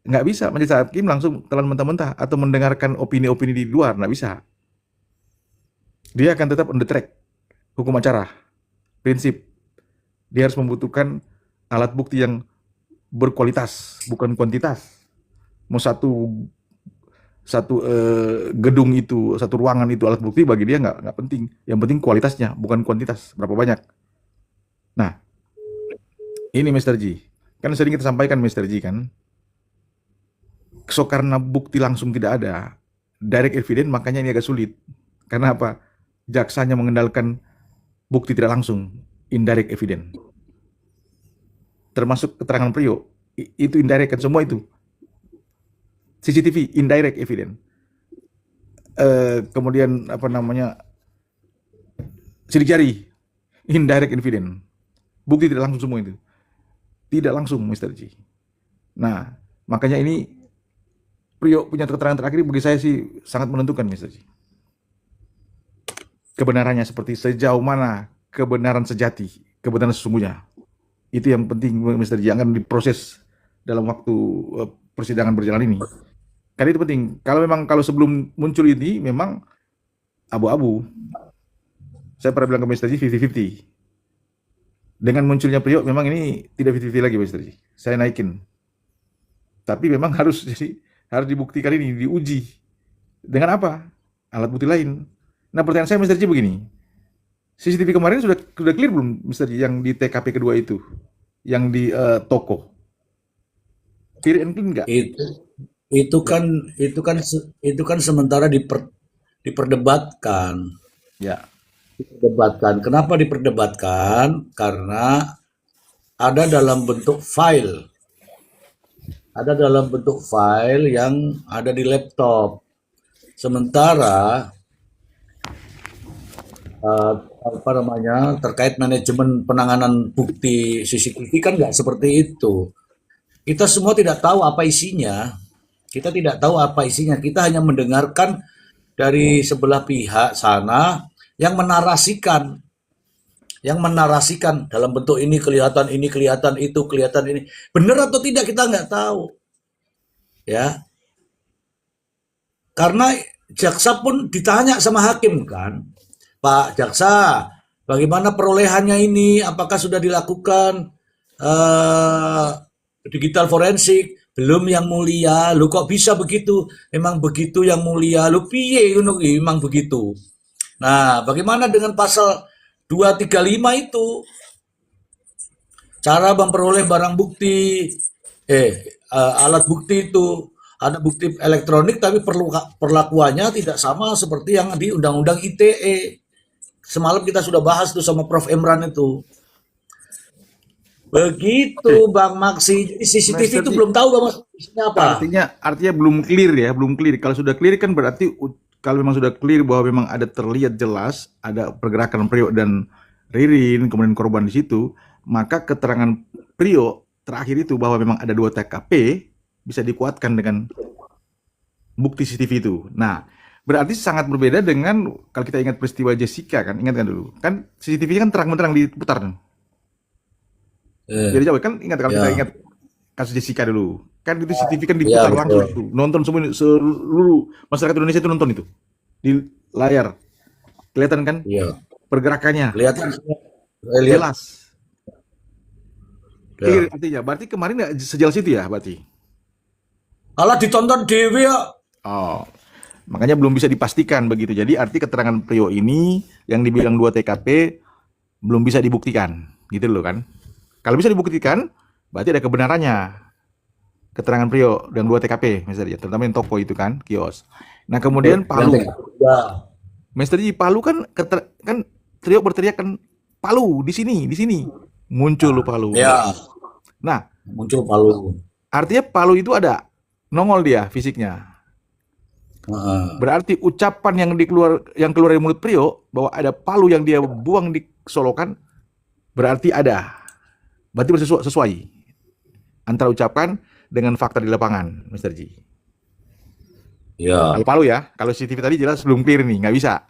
Nggak bisa majelis hakim langsung telan mentah-mentah atau mendengarkan opini-opini di luar, nggak bisa. Dia akan tetap on the track hukum acara, prinsip. Dia harus membutuhkan alat bukti yang berkualitas, bukan kuantitas. Mau satu gedung itu, satu ruangan itu alat bukti bagi dia nggak penting. Yang penting kualitasnya, bukan kuantitas, berapa banyak. Nah, ini Mr. Ji. Kan sering kita sampaikan Mr. Ji kan. So karena bukti langsung tidak ada, direct evidence makanya ini agak sulit. Karena apa? Jaksanya mengendalikan bukti tidak langsung, indirect evidence. Termasuk keterangan Priok, itu indirect kan semua itu. CCTV, indirect evidence. Kemudian apa namanya, sidik jari, indirect evidence. Bukti tidak langsung semua itu. Tidak langsung, Mr. Ji. Nah, makanya ini Priok punya keterangan terakhir bagi saya sih sangat menentukan, Mr. Ji. Kebenarannya seperti sejauh mana kebenaran sejati, kebenaran sesungguhnya. Itu yang penting, Mr. Ji, akan diproses dalam waktu persidangan berjalan ini. Karena itu penting. Kalau sebelum muncul ini memang abu-abu. Saya pernah bilang ke Mr. Ji 50-50. Dengan munculnya Priok memang ini tidak 50-50 lagi, Mr. Ji. Saya naikin. Tapi memang harus dibuktikan ini, diuji. Dengan apa? Alat bukti lain. Nah, pertanyaan saya Mr. Ji begini. CCTV kemarin sudah clear belum, Mr. Ji, yang di TKP kedua itu? Yang di toko. Clear and clean nggak? itu kan sementara diperdebatkan. Ya. Diperdebatkan. Kenapa diperdebatkan? Karena ada dalam bentuk file. Ada dalam bentuk file yang ada di laptop. Sementara terkait manajemen penanganan bukti CCTV kan nggak seperti itu. Kita semua tidak tahu apa isinya. Kita tidak tahu apa isinya. Kita hanya mendengarkan dari sebelah pihak sana yang menarasikan dalam bentuk ini kelihatan itu kelihatan ini. Benar atau tidak kita nggak tahu. Ya. Karena jaksa pun ditanya sama hakim kan, Pak Jaksa, bagaimana perolehannya ini? Apakah sudah dilakukan digital forensik? Belum yang mulia. Lu kok bisa begitu? Memang begitu yang mulia. Lu piye memang begitu. Nah, bagaimana dengan pasal 235 itu? Cara memperoleh barang bukti, alat bukti itu. Ada bukti elektronik tapi perlakuannya tidak sama seperti yang di Undang-Undang ITE. Semalam kita sudah bahas tuh sama Prof. Emran itu. Begitu Bang Maksi. CCTV itu belum tahu Bang Maksi apa. Artinya belum clear ya, belum clear. Kalau sudah clear kan berarti kalau memang sudah clear bahwa memang ada terlihat jelas ada pergerakan Priok dan Ririn, kemudian korban di situ, maka keterangan Priok terakhir itu bahwa memang ada 2 TKP bisa dikuatkan dengan bukti CCTV itu. Nah, berarti sangat berbeda dengan kalau kita ingat peristiwa Jessica kan, ingatkan dulu. Kan CCTV kan terang-terang diputar. Jadi jauh kan ingat kalau kita ingat kasus Jessica dulu. Kan itu CCTV kan diputar langsung itu. Nonton semua seluruh masyarakat Indonesia itu nonton itu. Di layar. Kelihatan kan? Iya. Pergerakannya. Kelihatan jelas. Clear artinya. Berarti kemarin nggak sejelas itu ya berarti? Alah ditonton dewe ya. Oh, makanya belum bisa dipastikan begitu. Jadi arti keterangan Priok ini yang dibilang 2 TKP belum bisa dibuktikan, gitu loh kan? Kalau bisa dibuktikan, berarti ada kebenarannya. Keterangan Priok dan 2 TKP, misalnya, terutama yang toko itu kan, kios. Nah kemudian Palu, Mister Ji, Palu kan Priok berteriak kan Palu di sini, muncul Palu. Ya. Nah, muncul Palu. Artinya Palu itu ada. Nongol dia fisiknya. Heeh. Berarti ucapan yang keluar dari mulut Priyo bahwa ada palu yang dia buang di Solokan berarti ada. Berarti sesuai antara ucapan dengan fakta di lapangan, Mr. G. Ya, Kalau palu ya, kalau CCTV tadi jelas belum clear nih, nggak bisa,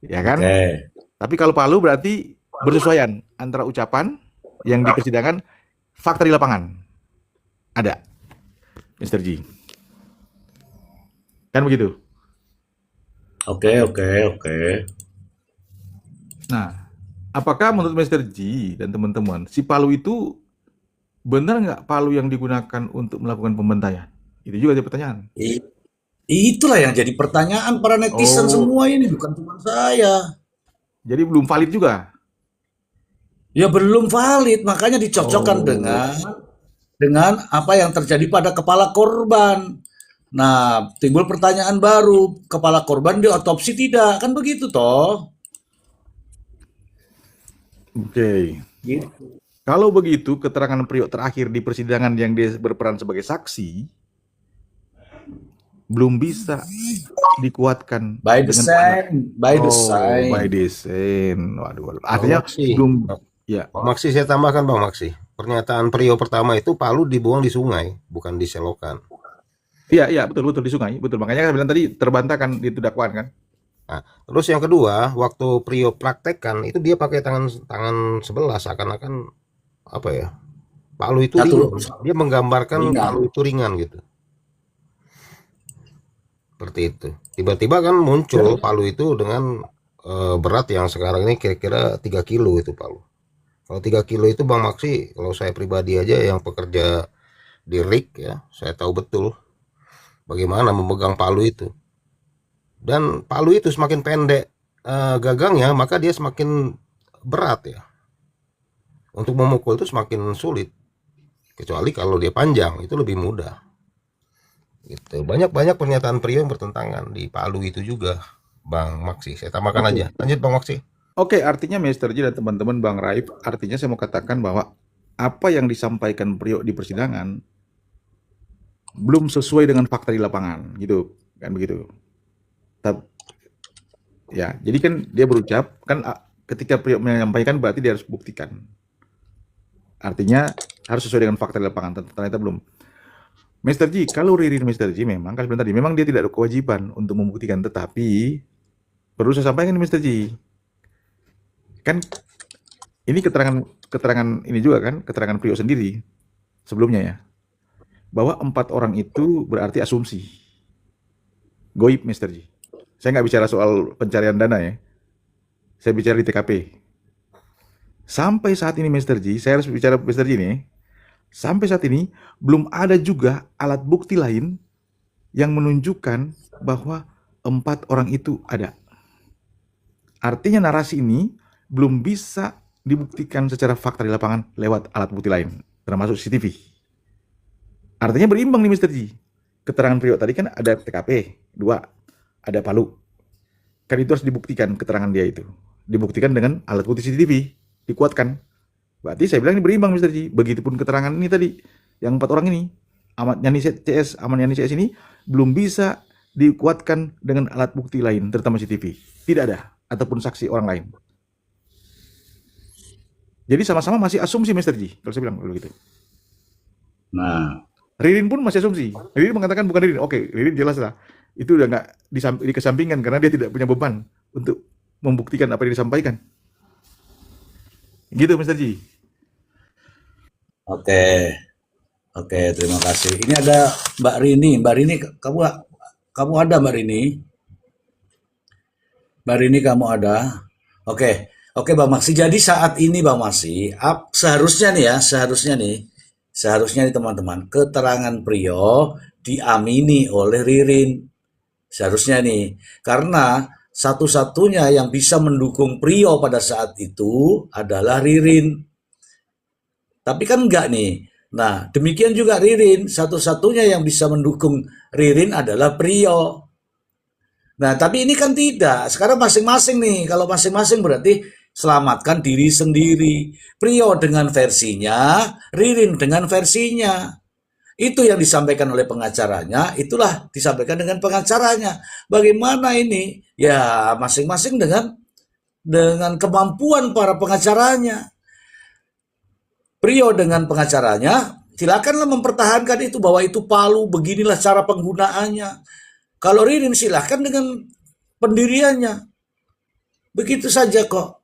ya kan? oke. Tapi kalau palu berarti bersesuaian antara ucapan yang di persidangan, fakta di lapangan ada, Mr. G. Kan begitu. Oke, oke, oke. Nah, apakah menurut Mr. G dan teman-teman, si palu itu benar nggak palu yang digunakan untuk melakukan pembantaian? Itu juga ada pertanyaan. I- Itulah yang jadi pertanyaan para netizen Oh, semua ini, bukan cuma saya. jadi belum valid juga. Ya belum valid, makanya dicocokkan Oh, dengan apa yang terjadi pada kepala korban. Nah, timbul pertanyaan baru, kepala korban diotopsi tidak? Kan begitu toh? oke. Gitu. Kalau begitu, keterangan Priok terakhir di persidangan yang dia berperan sebagai saksi belum bisa dikuatkan By the dengan banyak. sign, by the Oh, sign. by design. Waduh, Bang artinya Maksi, belum, ya. Bang Maksi saya tambahkan Bang Maksi. Pernyataan Priyo pertama itu palu dibuang di sungai, bukan di selokan. Iya, iya, betul, betul di sungai, betul. Makanya saya bilang tadi terbantahkan itu dakwaan kan. Nah, terus yang kedua, waktu Priyo praktekkan itu dia pakai tangan sebelah seakan-akan apa ya? Palu itu Satu ringan. Dia menggambarkan ringan. palu itu ringan gitu. Seperti itu. Tiba-tiba kan muncul palu itu dengan berat yang sekarang ini kira-kira 3 kilo itu palu. Kalau 3 kilo itu Bang Maksi, kalau saya pribadi aja yang pekerja di rig ya, saya tahu betul bagaimana memegang palu itu. Dan palu itu semakin pendek gagangnya, maka dia semakin berat ya. Untuk memukul itu semakin sulit. Kecuali kalau dia panjang, itu lebih mudah. Gitu. Banyak-banyak pernyataan Priyo yang bertentangan di palu itu juga, Bang Maksi. Saya tambahkan aja. Lanjut Bang Maksi. Oke, artinya Mr. J dan teman-teman Bang Raif, artinya saya mau katakan bahwa apa yang disampaikan Priok di persidangan belum sesuai dengan fakta di lapangan, gitu kan begitu. Ya, jadi kan dia berucap kan ketika Priok menyampaikan berarti dia harus buktikan. Artinya harus sesuai dengan fakta di lapangan. Ternyata belum. Mr. J, kalau Ririn Mr. J memang kan sebenarnya tadi memang dia tidak ada kewajiban untuk membuktikan, tetapi perlu saya sampaikan nih Mr. J. Kan ini keterangan ini juga kan, keterangan Priok sendiri sebelumnya ya. Bahwa 4 orang itu berarti asumsi. Goib Mr. J. Saya nggak bicara soal pencarian dana ya. Saya bicara di TKP. Sampai saat ini Mr. J, saya harus bicara Mr. J nih. Sampai saat ini belum ada juga alat bukti lain yang menunjukkan bahwa 4 orang itu ada. Artinya narasi ini belum bisa dibuktikan secara fakta di lapangan lewat alat bukti lain, termasuk CCTV. Artinya berimbang nih Mr. J. Keterangan Priok tadi kan ada TKP, 2, ada palu. Kan itu harus dibuktikan keterangan dia itu. Dibuktikan dengan alat bukti CCTV, dikuatkan. Berarti saya bilang ini berimbang Mr. J. Begitupun keterangan ini tadi, yang 4 orang ini, Ahmad Yani CS ini belum bisa dikuatkan dengan alat bukti lain, terutama CCTV. Tidak ada, ataupun saksi orang lain. Jadi sama-sama masih asumsi Mr. J, kalau saya bilang begitu. Nah, Ririn pun masih asumsi. Ririn mengatakan bukan Ririn. Oke, Ririn jelas lah. Itu udah nggak dikesampingkan karena dia tidak punya beban untuk membuktikan apa yang disampaikan. Gitu Mr. J. oke. Oke, terima kasih. Ini ada Mbak Rini. Mbak Rini, kamu ada Mbak Rini? Mbak Rini kamu ada? Oke. Oke Bang Maksi. Jadi saat ini Bang Maksi, seharusnya nih teman-teman, keterangan Priyo diamini oleh Ririn. Seharusnya nih, karena satu-satunya yang bisa mendukung Priyo pada saat itu adalah Ririn. Tapi kan enggak nih. Nah, demikian juga Ririn, satu-satunya yang bisa mendukung Ririn adalah Priyo. Nah, tapi ini kan tidak. Sekarang masing-masing nih. Kalau masing-masing berarti selamatkan diri sendiri. Priyo dengan versinya, Ririn dengan versinya. Itu yang disampaikan oleh pengacaranya, itulah disampaikan dengan pengacaranya. Bagaimana ini? Ya masing-masing dengan kemampuan para pengacaranya. Prio dengan pengacaranya, silakanlah mempertahankan itu bahwa itu palu, beginilah cara penggunaannya. Kalau Ririn silahkan dengan pendiriannya. Begitu saja kok.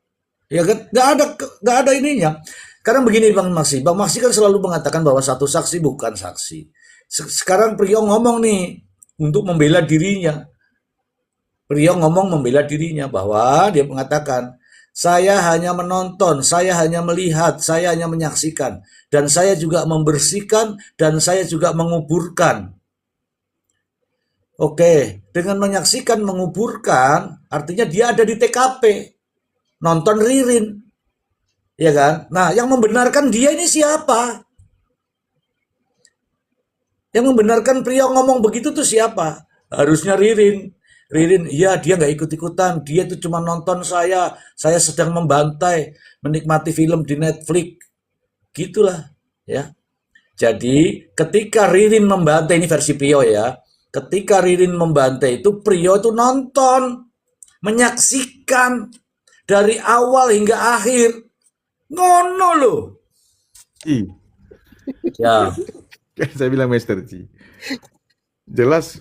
Ya kan? Nggak ada ininya. Karena begini Bang Maksi kan selalu mengatakan bahwa satu saksi bukan saksi. Sekarang Priyo ngomong nih untuk membela dirinya. Priyo ngomong membela dirinya bahwa dia mengatakan, saya hanya menonton, saya hanya melihat, saya hanya menyaksikan. Dan saya juga membersihkan, dan saya juga menguburkan. Oke, dengan menyaksikan, menguburkan, artinya dia ada di TKP. Nonton Ririn. Ya kan? Nah, yang membenarkan dia ini siapa? Yang membenarkan Priyo ngomong begitu tuh siapa? Harusnya Ririn. Ririn, iya dia nggak ikut-ikutan. Dia tuh cuma nonton saya. Saya sedang membantai, menikmati film di Netflix. Gitulah, ya. Jadi, ketika Ririn membantai, ini versi Priyo ya. Ketika Ririn membantai itu, Priyo itu nonton. Menyaksikan. Dari awal hingga akhir. Ngono loh. Ya. Saya bilang Master Ji. Jelas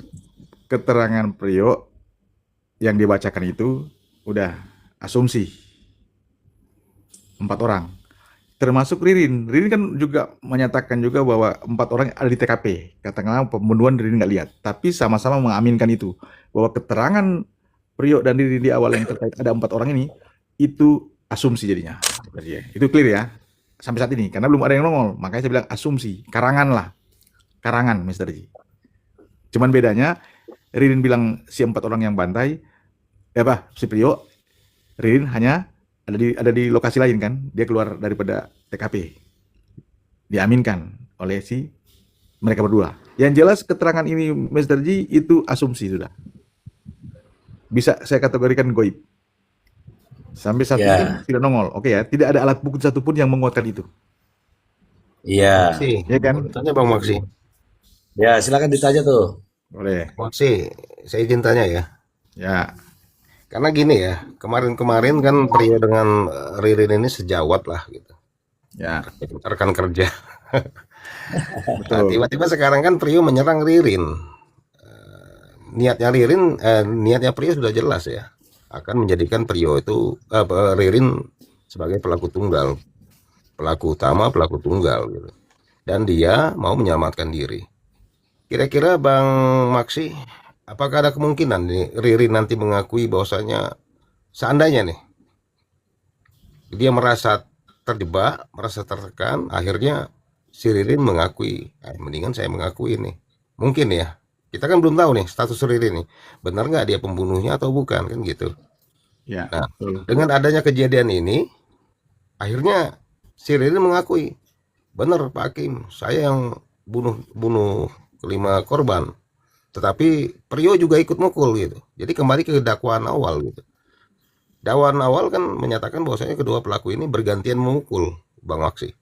keterangan Priyo yang dibacakan itu udah asumsi 4 orang. Termasuk Ririn. Ririn kan juga menyatakan juga bahwa 4 orang ada di TKP. Katakanlah pembunuhan Ririn nggak lihat. Tapi sama-sama mengaminkan itu. Bahwa keterangan Priyo dan Ririn di awal yang terkait ada 4 orang ini, itu asumsi jadinya. Itu clear ya. Sampai saat ini. Karena belum ada yang nongol. Makanya saya bilang asumsi. Karangan lah. Karangan, Mr. Ji. Cuman bedanya, Ririn bilang si 4 orang yang bantai, si Priyo, Ririn hanya ada di lokasi lain kan, dia keluar daripada TKP, diaminkan oleh mereka berdua. Yang jelas keterangan ini Mr. Ji itu asumsi sudah, bisa saya kategorikan goib. Sampai saat ini tidak nongol, oke ya, tidak ada alat bukti satupun yang menguatkan itu. Iya. Ya kan? Tanya Bang Maksi. Ya silakan ditanya tuh. Boleh. Maksi, saya izin tanya ya. Ya. Karena gini ya, kemarin-kemarin kan Priyo dengan Ririn ini sejawat lah gitu. Ya. Rekan kerja. Betul. Nah, tiba-tiba sekarang kan Priyo menyerang Ririn. Niatnya Priyo sudah jelas ya. Akan menjadikan Ririn sebagai pelaku tunggal. Pelaku utama, pelaku tunggal gitu. Dan dia mau menyelamatkan diri. Kira-kira Bang Maksi, apakah ada kemungkinan nih Ririn nanti mengakui bahwasanya seandainya nih dia merasa terjebak, merasa tertekan, akhirnya si Ririn mengakui, mendingan saya mengakui nih. Mungkin ya. Kita kan belum tahu nih status Ririn nih. Benar nggak dia pembunuhnya atau bukan kan gitu. Ya. Nah, dengan adanya kejadian ini, akhirnya si Ririn mengakui, benar Pak Hakim, saya yang bunuh 5 korban. Tetapi Priyo juga ikut mukul gitu. Jadi kembali ke dakwaan awal gitu. Dakwaan awal kan menyatakan bahwasanya kedua pelaku ini bergantian memukul Bang Maksi.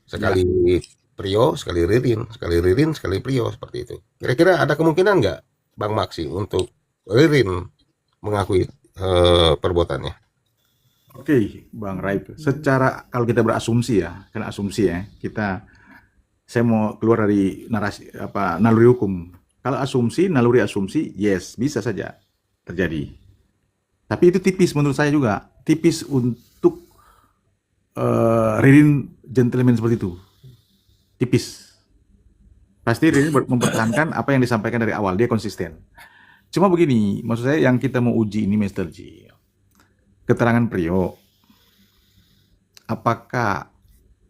Sekali Priyo, sekali Ririn, sekali Priyo, seperti itu. Kira-kira ada kemungkinan nggak Bang Maksi untuk Ririn mengakui perbuatannya? Oke, Bang Raib. Secara kalau kita berasumsi ya, kan asumsi ya, saya mau keluar dari naluri hukum. Kalau naluri asumsi, yes, bisa saja terjadi. Tapi itu tipis menurut saya juga. Tipis untuk Ririn gentleman seperti itu. Tipis. Pasti Ririn mempertahankan apa yang disampaikan dari awal. Dia konsisten. Cuma begini, maksud saya yang kita mau uji ini, Mr. Ji. Keterangan Priyo. Apakah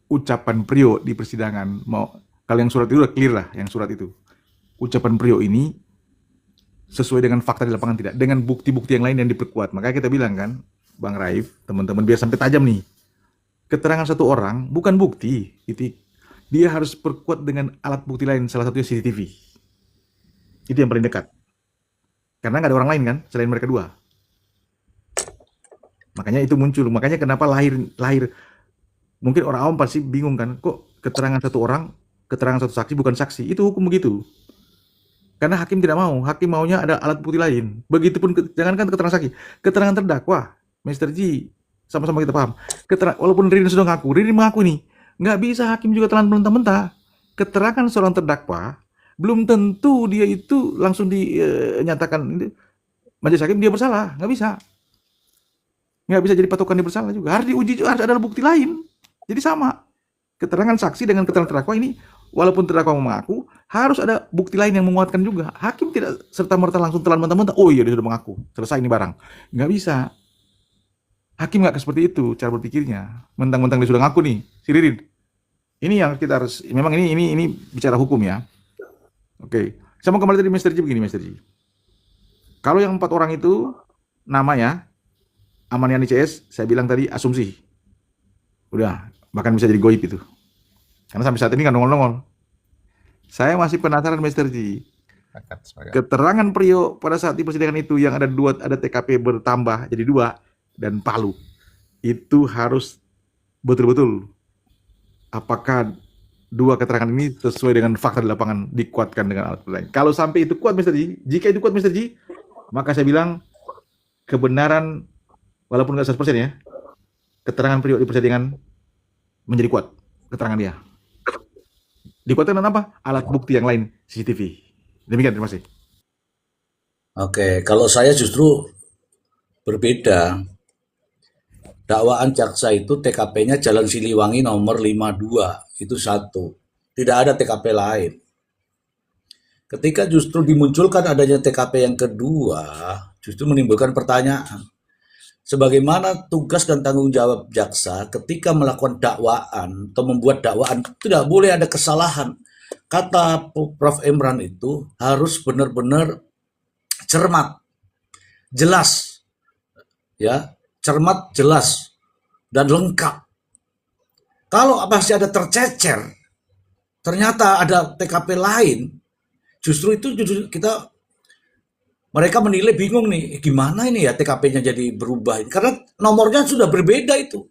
ucapan Priyo di persidangan, kalau yang surat itu udah clear lah, yang surat itu. Ucapan Priyo ini sesuai dengan fakta di lapangan tidak, dengan bukti-bukti yang lain yang diperkuat. Makanya kita bilang kan, Bang Raif, teman-teman biar sampai tajam nih. Keterangan satu orang bukan bukti, dia harus perkuat dengan alat bukti lain, salah satunya CCTV. Itu yang paling dekat. Karena nggak ada orang lain kan, selain mereka dua. Makanya itu muncul. Makanya kenapa lahir. Mungkin orang awam pasti bingung kan, kok keterangan satu orang keterangan satu saksi bukan saksi. Itu hukum begitu. Karena hakim tidak mau. Hakim maunya ada alat bukti lain. Begitupun jangankan keterangan saksi, keterangan terdakwa, Mr. G, sama-sama kita paham. Walaupun Ririn sudah ngaku, Ririn mengaku nih, nggak bisa hakim juga telan mentah-mentah. Keterangan seorang terdakwa belum tentu dia itu langsung dinyatakan majelis hakim dia bersalah, nggak bisa. Nggak bisa jadi patokan dia bersalah juga. Harus diuji juga, harus ada bukti lain. Jadi sama. Keterangan saksi dengan keterangan terdakwa ini, walaupun terdakwa mengaku, harus ada bukti lain yang menguatkan juga. Hakim tidak serta-merta langsung telan mentah-mentah, oh iya dia sudah mengaku, selesai ini barang. Nggak bisa. Hakim nggak seperti itu cara berpikirnya. Mentang-mentang dia sudah ngaku nih, si Ririn. Ini yang kita harus, memang ini bicara hukum ya. Oke, saya mau kembali tadi Mr. G begini, Mr. G. Kalau yang 4 orang itu namanya Amaniani CS, saya bilang tadi asumsi. Udah, bahkan bisa jadi goib itu. Karena sampai saat ini kan nongol-nongol. Saya masih penasaran Mr. G. Keterangan Priyo pada saat di persidangan itu yang ada TKP bertambah jadi 2 dan Palu. Itu harus betul-betul apakah 2 keterangan ini sesuai dengan fakta di lapangan, dikuatkan dengan alat lain. Kalau sampai itu kuat Mr. G, jika itu kuat Mr. G, maka saya bilang kebenaran walaupun nggak 100% ya, keterangan Priyo di persidangan menjadi kuat keterangan dia. Dikuatkan dengan apa? Alat bukti yang lain, CCTV. Demikian, terima kasih. Oke, kalau saya justru berbeda. Dakwaan jaksa itu TKP-nya Jalan Siliwangi nomor 52, itu 1. Tidak ada TKP lain. Ketika justru dimunculkan adanya TKP yang kedua, justru menimbulkan pertanyaan. Sebagaimana tugas dan tanggung jawab jaksa ketika melakukan dakwaan atau membuat dakwaan, tidak boleh ada kesalahan. Kata Prof. Imran itu harus benar-benar cermat, jelas, ya, cermat, jelas, dan lengkap. Kalau masih ada tercecer, ternyata ada TKP lain, justru kita mereka menilai bingung nih, gimana ini ya TKP-nya jadi berubah. Karena nomornya sudah berbeda itu.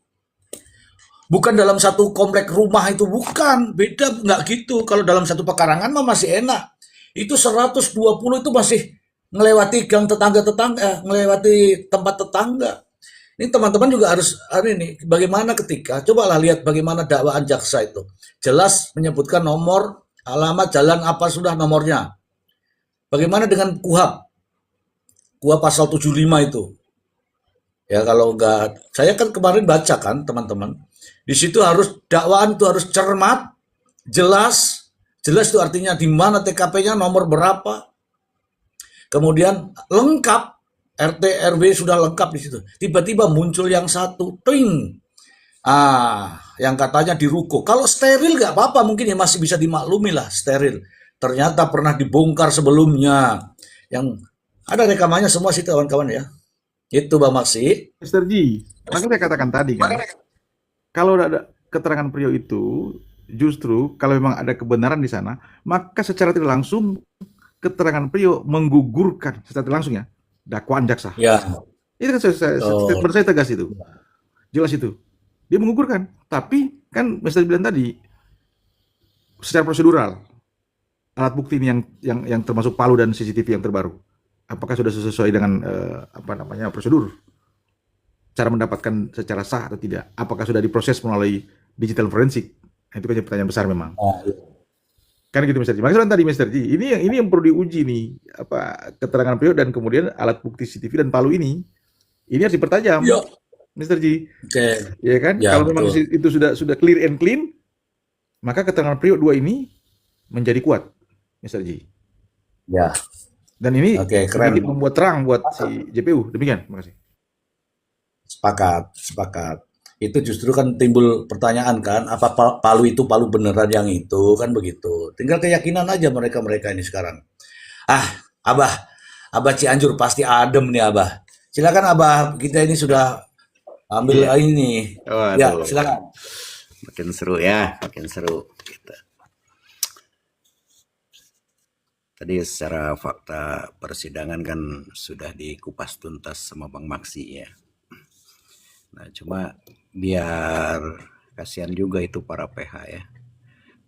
Bukan dalam satu komplek rumah itu, bukan. Beda, nggak gitu. Kalau dalam satu pekarangan mah masih enak. Itu 120 itu masih melewati gang tetangga-tetangga, melewati tempat tetangga. Ini teman-teman juga harus, ini bagaimana ketika, cobalah lihat bagaimana dakwaan jaksa itu. Jelas menyebutkan nomor, alamat, jalan apa sudah nomornya. Bagaimana dengan KUHP? Gua pasal 75 itu. Ya kalau enggak, saya kan kemarin baca kan teman-teman. Di situ harus dakwaan itu harus cermat, jelas. Jelas itu artinya di mana TKP-nya, nomor berapa. Kemudian lengkap, RT RW sudah lengkap di situ. Tiba-tiba muncul yang satu, ting. Yang katanya di ruko. Kalau steril nggak apa-apa, mungkin ya masih bisa dimaklumi lah steril. Ternyata pernah dibongkar sebelumnya. Yang ada rekamannya semua sih kawan-kawan ya. Itu Bang Maksi. Mr. G, maka saya katakan tadi kan, kalau ada keterangan Priyo itu, justru kalau memang ada kebenaran di sana, maka secara tidak langsung keterangan Priyo menggugurkan secara tidak langsung ya dakwaan jaksa. Ya. Itu kan statement saya tegas itu. Jelas itu. Dia menggugurkan. Tapi kan Mr. bilang tadi secara prosedural alat bukti ini yang termasuk Palu dan CCTV yang terbaru. Apakah sudah sesuai dengan prosedur? Cara mendapatkan secara sah atau tidak? Apakah sudah diproses melalui digital forensik? Nah, itu kan pertanyaan besar memang. Kan gitu Mr. G. Maksudnya tadi Mr. G, ini yang perlu diuji nih, keterangan Priyo dan kemudian alat bukti CCTV dan Palu ini harus dipertajam, Ya. Mr. G. Oke. Ya kan? Ya, kalau memang betul. itu sudah clear and clean, maka keterangan Priyo 2 ini menjadi kuat, Mr. G. Ya. Dan ini keren. sedikit membuat terang buat si JPU. Demikian, terima kasih. Sepakat. Itu justru kan timbul pertanyaan kan, apa Palu itu Palu beneran yang itu, kan begitu. Tinggal keyakinan aja mereka ini sekarang. Abah Cianjur pasti adem nih Abah. Silakan Abah, kita ini sudah ambil ini. Waduh. Ya, silakan. Makin seru ya, makin seru. Gitu. Tadi secara fakta persidangan kan sudah dikupas tuntas sama Bang Maksi ya. Nah cuma biar kasihan juga itu para PH ya.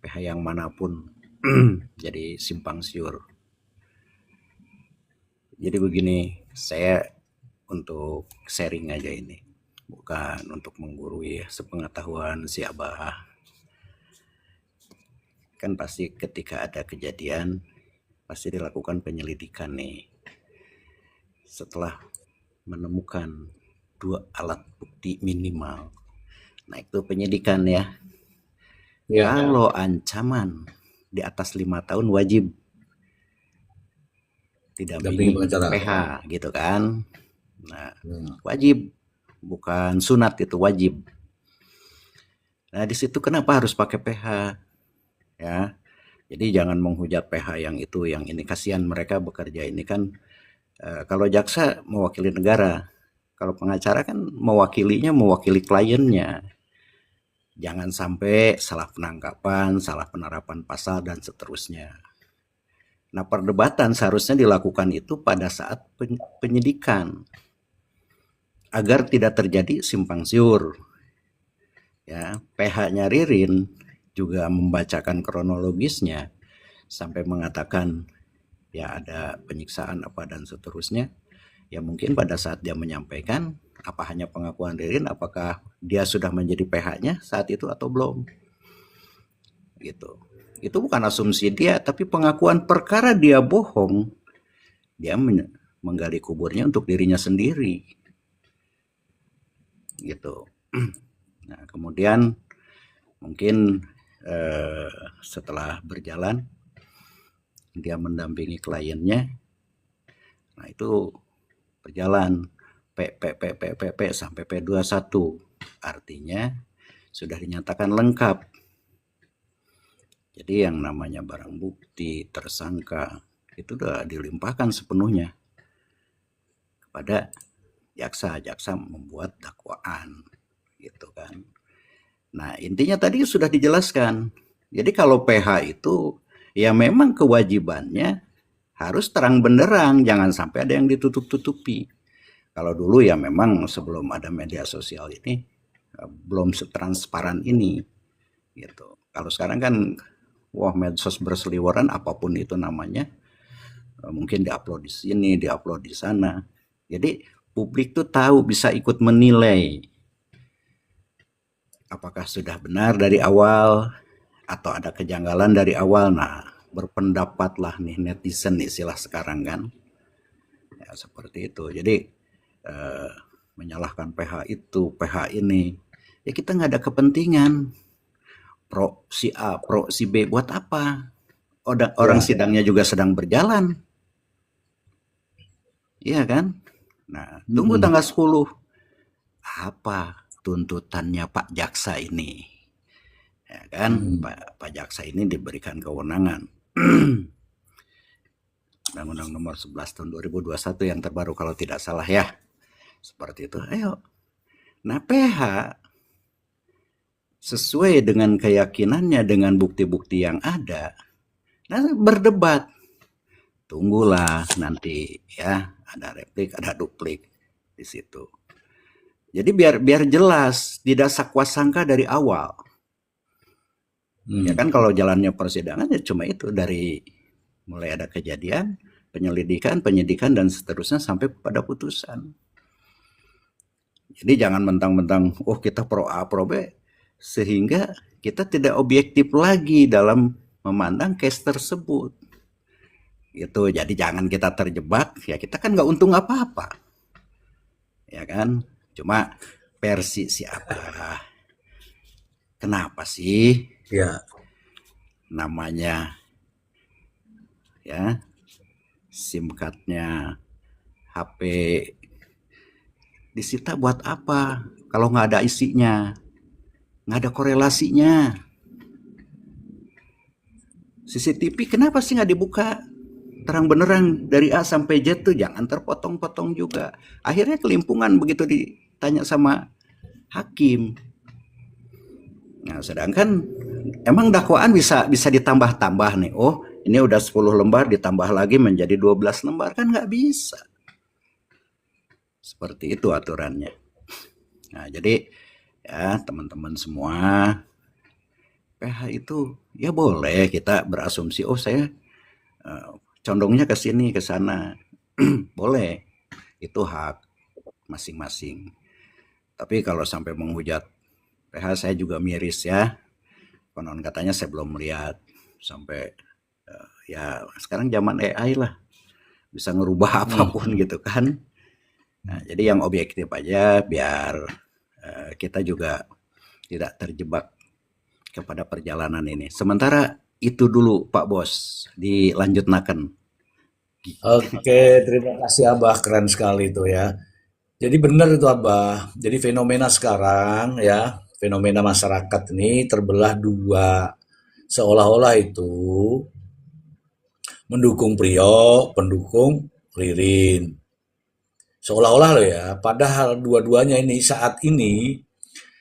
PH yang manapun jadi simpang siur. Jadi begini, saya untuk sharing aja ini, bukan untuk menggurui ya, sepengetahuan si Abah. Kan pasti ketika ada kejadian, pasti dilakukan penyelidikan nih. Setelah menemukan 2 alat bukti minimal, nah itu penyidikan ya. Ya, Kalau ancaman di atas 5 tahun wajib dampingi didampingi pengacara. PH gitu kan. Nah, Hmm. wajib, bukan sunat, itu wajib. Nah, di situ kenapa harus pakai PH ya? Jadi jangan menghujat PH yang itu, yang ini, kasihan mereka bekerja ini kan. Kalau jaksa mewakili negara, kalau pengacara kan mewakili kliennya. Jangan sampai salah penangkapan, salah penerapan pasal dan seterusnya. Nah, perdebatan seharusnya dilakukan itu pada saat penyidikan agar tidak terjadi simpang siur. Ya, PH-nya Ririn juga membacakan kronologisnya sampai mengatakan ya ada penyiksaan apa dan seterusnya. Ya mungkin pada saat dia menyampaikan, apa hanya pengakuan Ririn, apakah dia sudah menjadi PH-nya saat itu atau belum? Gitu. Itu bukan asumsi dia, tapi pengakuan perkara dia bohong. Dia menggali kuburnya untuk dirinya sendiri. Gitu. Nah, kemudian mungkin setelah berjalan dia mendampingi kliennya. Nah, itu berjalan P sampai P21. Artinya sudah dinyatakan lengkap. Jadi yang namanya barang bukti, tersangka, itu sudah dilimpahkan sepenuhnya kepada jaksa. Jaksa membuat dakwaan, gitu kan. Nah, intinya tadi sudah dijelaskan. Jadi kalau PH itu ya memang kewajibannya harus terang benderang, jangan sampai ada yang ditutup-tutupi. Kalau dulu ya memang sebelum ada media sosial ini belum setransparan ini, gitu. Kalau sekarang kan wah, medsos berseliweran, apapun itu namanya, mungkin diupload di sini, diupload di sana. Jadi publik tuh tahu, bisa ikut menilai apakah sudah benar dari awal atau ada kejanggalan dari awal. Nah, berpendapatlah nih netizen, istilah sekarang kan, ya seperti itu. Jadi menyalahkan PH itu, PH ini, ya kita nggak ada kepentingan. Pro si A, pro si B, buat apa? Orang sidangnya juga sedang berjalan. Iya kan? Nah, tunggu tanggal 10. Apa tuntutannya Pak Jaksa ini? Ya kan? Pak Jaksa ini diberikan kewenangan. Undang-Undang Nomor 11 Tahun 2021 yang terbaru kalau tidak salah ya. Seperti itu. Ayo. Nah, PH sesuai dengan keyakinannya, dengan bukti-bukti yang ada, nah berdebat. Tunggulah nanti ya, ada replik, ada duplik di situ. Jadi biar jelas, tidak sakwasangka dari awal. Ya kan, kalau jalannya persidangan ya cuma itu, dari mulai ada kejadian, penyelidikan, penyidikan dan seterusnya sampai pada putusan. Jadi jangan mentang-mentang oh kita pro A, pro B, sehingga kita tidak objektif lagi dalam memandang case tersebut. Gitu. Jadi jangan kita terjebak, ya kita kan nggak untung apa-apa. Ya kan? Cuma versi siapa? Kenapa sih? Ya. Namanya ya SIM card-nya HP disita buat apa? Kalau nggak ada isinya, nggak ada korelasinya. CCTV kenapa sih nggak dibuka terang benerang dari A sampai Z tuh, jangan terpotong-potong juga. Akhirnya kelimpungan begitu ditanya sama hakim. Nah, sedangkan emang dakwaan bisa ditambah-tambah nih. Oh, ini udah 10 lembar ditambah lagi menjadi 12 lembar, kan nggak bisa. Seperti itu aturannya. Nah, jadi ya teman-teman semua, PH itu ya boleh kita berasumsi, oh saya condongnya ke sini ke sana. Boleh, itu hak masing-masing. Tapi kalau sampai menghujat PH saya juga miris ya. Konon katanya saya belum melihat sampai ya sekarang zaman AI lah, bisa ngerubah apapun gitu kan. Nah, jadi yang objektif aja biar kita juga tidak terjebak kepada perjalanan ini. Sementara itu dulu Pak Bos, dilanjutkan. Oke, terima kasih Abah, keren sekali itu ya. Jadi benar itu Abah. Jadi fenomena sekarang ya, fenomena masyarakat ini terbelah dua. Seolah-olah itu mendukung Priok, pendukung Ririn. Seolah-olah loh ya, padahal dua-duanya ini saat ini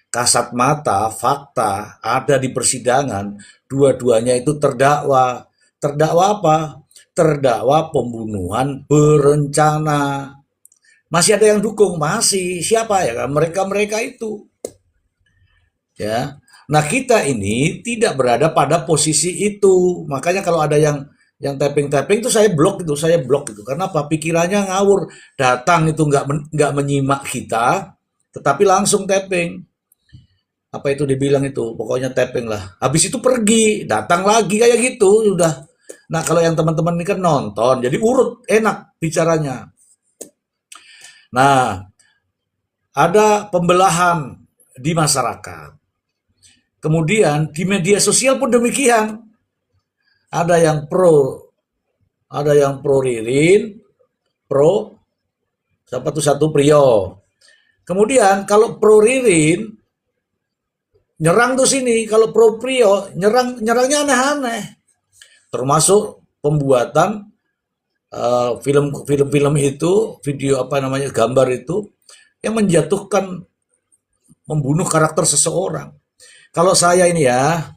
kasat mata, fakta ada di persidangan, dua-duanya itu terdakwa. Terdakwa apa? Terdakwa pembunuhan berencana. Masih ada yang dukung, masih. Siapa ya? Mereka-mereka itu. Ya. Nah, kita ini tidak berada pada posisi itu. Makanya kalau ada yang tapping-tapping itu saya blok itu. Karena apa? Pikirannya ngawur. Datang itu nggak menyimak kita, tetapi langsung tapping. Apa itu dibilang itu? Pokoknya tapping lah. Habis itu pergi, datang lagi kayak gitu, udah. Nah, kalau yang teman-teman ini kan nonton, jadi urut, enak bicaranya. Nah, ada pembelahan di masyarakat. Kemudian di media sosial pun demikian. Ada yang pro Ririn, pro siapa tuh satu Prio. Kemudian kalau pro Ririn nyerang tuh sini, kalau pro Prio nyerangnya aneh-aneh. Termasuk pembuatan film-film itu, video apa namanya, gambar itu yang menjatuhkan, membunuh karakter seseorang. Kalau saya ini ya,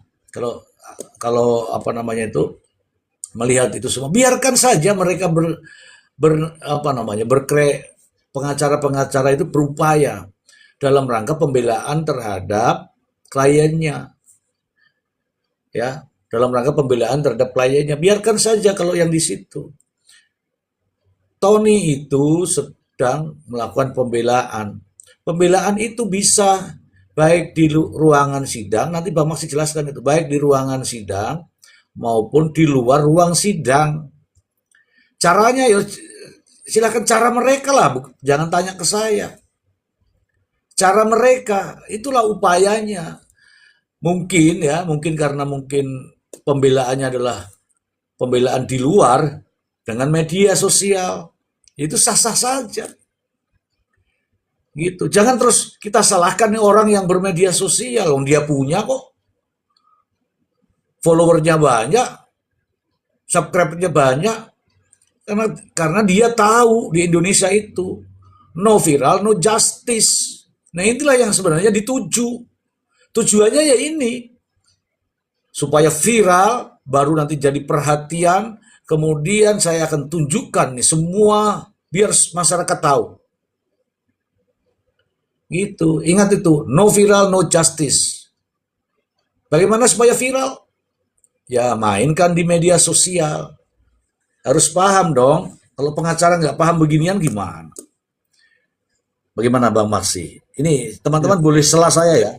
kalau apa namanya itu melihat itu semua, biarkan saja mereka pengacara-pengacara itu berupaya dalam rangka pembelaan terhadap kliennya, ya, dalam rangka pembelaan terhadap kliennya. Biarkan saja kalau yang di situ. Tony itu sedang melakukan pembelaan. Pembelaan itu bisa baik di ruangan sidang, nanti Bang Maksi jelaskan itu, baik di ruangan sidang maupun di luar ruang sidang. Caranya ya silakan cara mereka lah, jangan tanya ke saya. Cara mereka, itulah upayanya. Mungkin karena pembelaannya adalah pembelaan di luar dengan media sosial, itu sah-sah saja. Gitu. Jangan terus kita salahkan orang yang bermedia sosial, dia punya kok. Followernya banyak, subscribe-nya banyak. Karena dia tahu di Indonesia itu no viral, no justice. Nah, inilah yang sebenarnya dituju. Tujuannya ya ini, supaya viral, baru nanti jadi perhatian, kemudian saya akan tunjukkan nih semua, biar masyarakat tahu. Gitu, ingat itu, no viral, no justice. Bagaimana supaya viral? Ya mainkan di media sosial. Harus paham dong, kalau pengacara nggak paham beginian gimana? Bagaimana Bang Maksi? Ini teman-teman boleh sela saya ya.